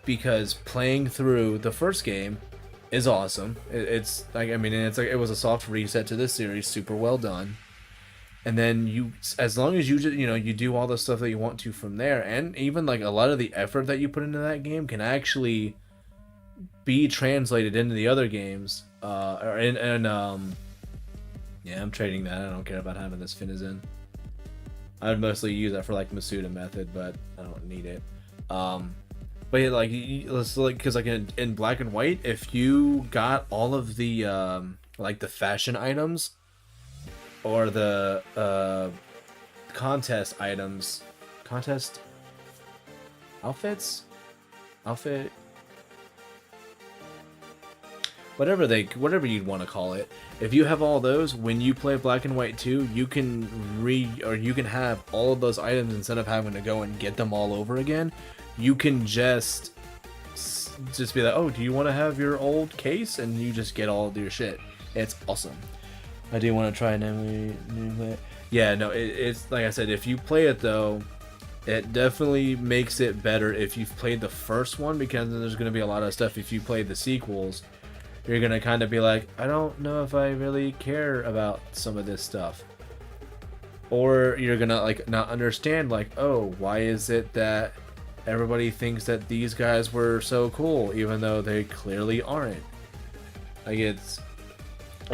because playing through the first game is awesome. It's like, I mean, it's like it was a soft reset to this series, super well done. And then you, as long as you just, you know, you do all the stuff that you want to from there, and even like a lot of the effort that you put into that game can actually be translated into the other games. Yeah, I'm trading that. I don't care about having this Finizen. I'd mostly use that for like Masuda method, but I don't need it. But yeah, like, let's like, because like in Black and White, if you got all of the like the fashion items or the contest items, contest outfits, outfit, whatever you'd want to call it. If you have all those, when you play Black and White 2, you can you can have all of those items instead of having to go and get them all over again. You can just be like, oh, do you want to have your old case? And you just get all of your shit. It's awesome. I do want to try new. Yeah, no, it's like I said, if you play it though, it definitely makes it better if you've played the first one, because there's going to be a lot of stuff if you play the sequels. You're going to kind of be like, I don't know if I really care about some of this stuff. Or you're going to like not understand, like, oh, why is it that everybody thinks that these guys were so cool, even though they clearly aren't. Like, it's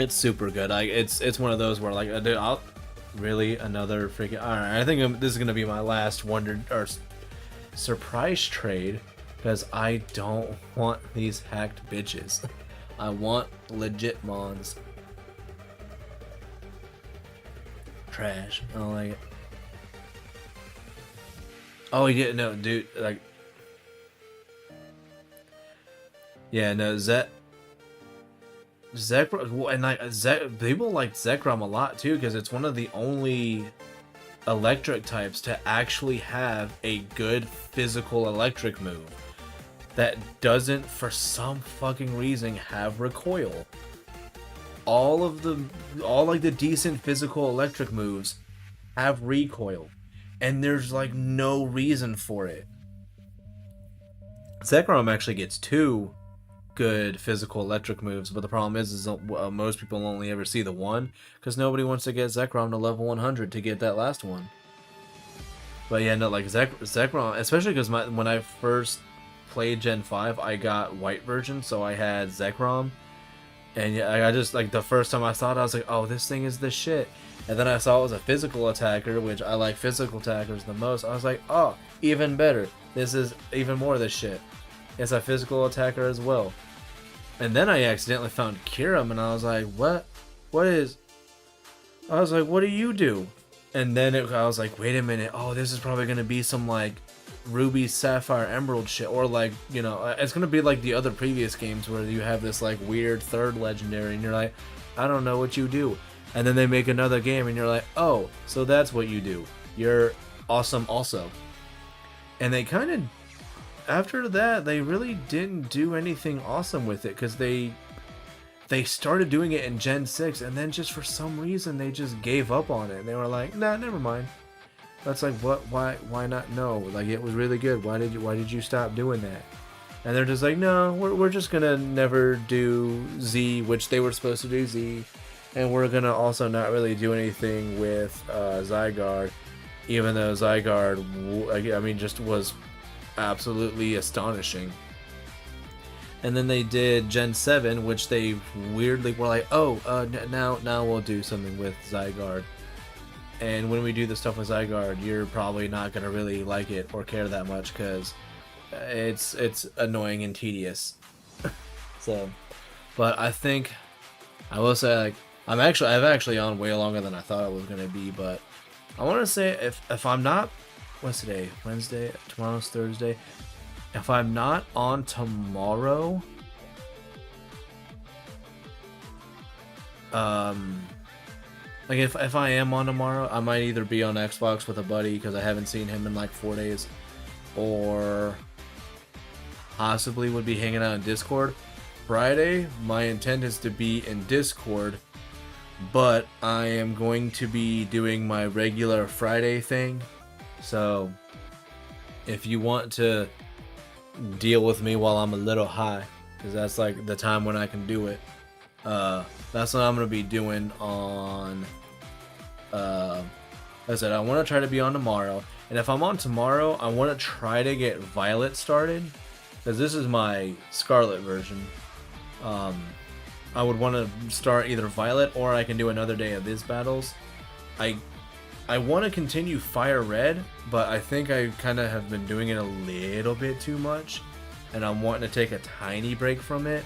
super good. Like, it's one of those where, like, I'll really another freaking. All right, I think this is gonna be my last surprise trade, because I don't want these hacked bitches. I want legit mons. Trash. I don't like it. Oh yeah, no, dude, like, yeah, no, Zekrom, and like people like Zekrom a lot too, because it's one of the only electric types to actually have a good physical electric move that doesn't, for some fucking reason, have recoil. All like the decent physical electric moves have recoil. And there's like no reason for it. Zekrom actually gets 2 good physical electric moves, but the problem is most people only ever see the one, because nobody wants to get Zekrom to level 100 to get that last one. But yeah, no, like Zekrom, especially because when I first played Gen 5, I got white version, so I had Zekrom. And yeah, I just, like, the first time I saw it, I was like, oh, this thing is the shit. And then I saw it was a physical attacker, which I like physical attackers the most. I was like, oh, even better. This is even more of this shit. It's a physical attacker as well. And then I accidentally found Kirim, and I was like, what? I was like, what do you do? And then I was like, wait a minute. Oh, this is probably going to be some, like, Ruby, Sapphire, Emerald shit. Or, like, you know, it's going to be like the other previous games where you have this, like, weird third legendary, and you're like, I don't know what you do. And then they make another game, and you're like, oh, so that's what you do. You're awesome also. And they kind of, after that, they really didn't do anything awesome with it, because they started doing it in Gen 6, and then just for some reason, they just gave up on it. And they were like, nah, never mind. That's like, what? Why not? No, like, it was really good. Why did you stop doing that? And they're just like, no, we're just gonna never do Z, which they were supposed to do Z. And we're going to also not really do anything with Zygarde, even though Zygarde, I mean, just was absolutely astonishing. And then they did Gen 7, which they weirdly were like, oh, now we'll do something with Zygarde. And when we do the stuff with Zygarde, you're probably not going to really like it or care that much, because it's annoying and tedious. So, but I think, I will say, like, I've actually on way longer than I thought it was gonna be, but I want to say if I'm not, what's today? Wednesday. Tomorrow's Thursday. If I'm not on tomorrow, like if I am on tomorrow, I might either be on Xbox with a buddy because I haven't seen him in like 4 days, or possibly would be hanging out in Discord. Friday, my intent is to be in Discord but I am going to be doing my regular Friday thing. So if you want to deal with me while I'm a little high, because that's like the time when I can do it, that's what I'm gonna be doing on. Like I said, I want to try to be on tomorrow, and if I'm on tomorrow, I want to try to get Violet started, because this is my Scarlet version. I would want to start either Violet, or I can do another day of these battles. I want to continue Fire Red, but I think I kind of have been doing it a little bit too much, and I'm wanting to take a tiny break from it.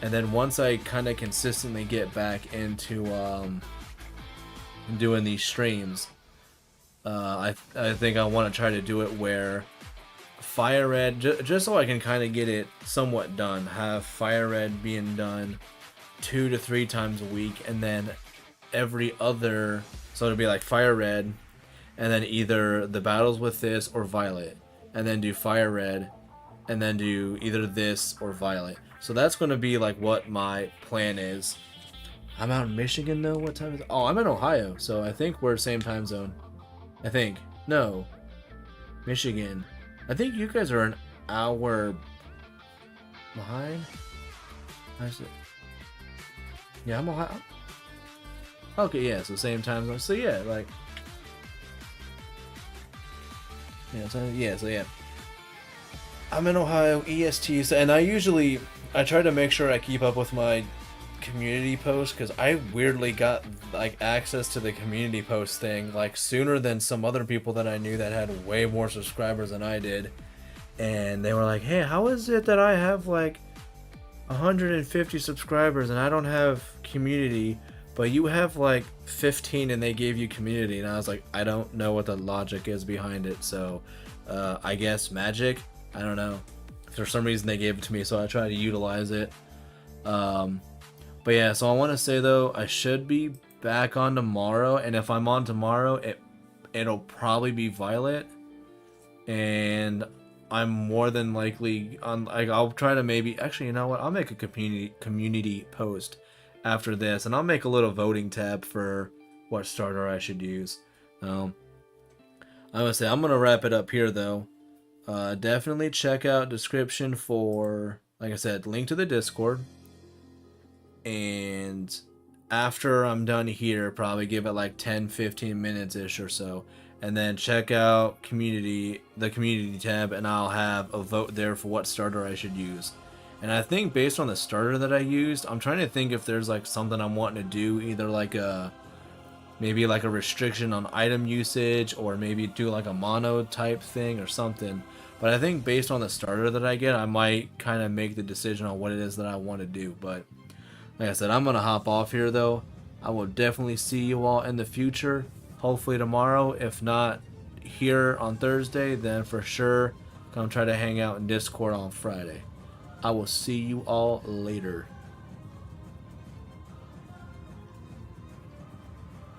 And then once I kind of consistently get back into doing these streams, I think I want to try to do it where Fire Red, just so I can kind of get it somewhat done, have Fire Red being done 2 to 3 times a week, and then every other, so it'll be like Fire Red, and then either the battles with this or Violet, and then do Fire Red, and then do either this or Violet. So that's going to be like what my plan is. I'm out in Michigan though. What time is it? Oh, I'm in Ohio, so I think we're same time zone. I think. No. Michigan. I think you guys are an hour behind. How's it? Yeah, I'm Ohio. Okay, yeah, so same time zone. So yeah, like, so yeah. I'm in Ohio, EST, and I try to make sure I keep up with my community posts, because I weirdly got like access to the community post thing like sooner than some other people that I knew that had way more subscribers than I did, and they were like, hey, how is it that I have like 150 subscribers and I don't have community, but you have like 15 and they gave you community? And I was like, I don't know what the logic is behind it, so I guess magic, I don't know. For some reason they gave it to me, so I try to utilize it. But yeah, so I want to say though, I should be back on tomorrow, and if I'm on tomorrow, it'll probably be Violet, and I'm more than likely on. Like, I'll try to maybe, actually, you know what? I'll make a community post after this, and I'll make a little voting tab for what starter I should use. I'm gonna say I'm gonna wrap it up here though. Definitely check out description for, like I said, link to the Discord. And after I'm done here, probably give it like 10-15 minutes ish or so, and then check out the community tab, and I'll have a vote there for what starter I should use. And I think based on the starter that I used, I'm trying to think if there's like something I'm wanting to do, either like maybe like a restriction on item usage, or maybe do like a mono type thing or something. But I think based on the starter that I get, I might kind of make the decision on what it is that I want to do. But like I said, I'm going to hop off here though. I will definitely see you all in the future. Hopefully tomorrow. If not here on Thursday, then for sure come try to hang out in Discord on Friday. I will see you all later.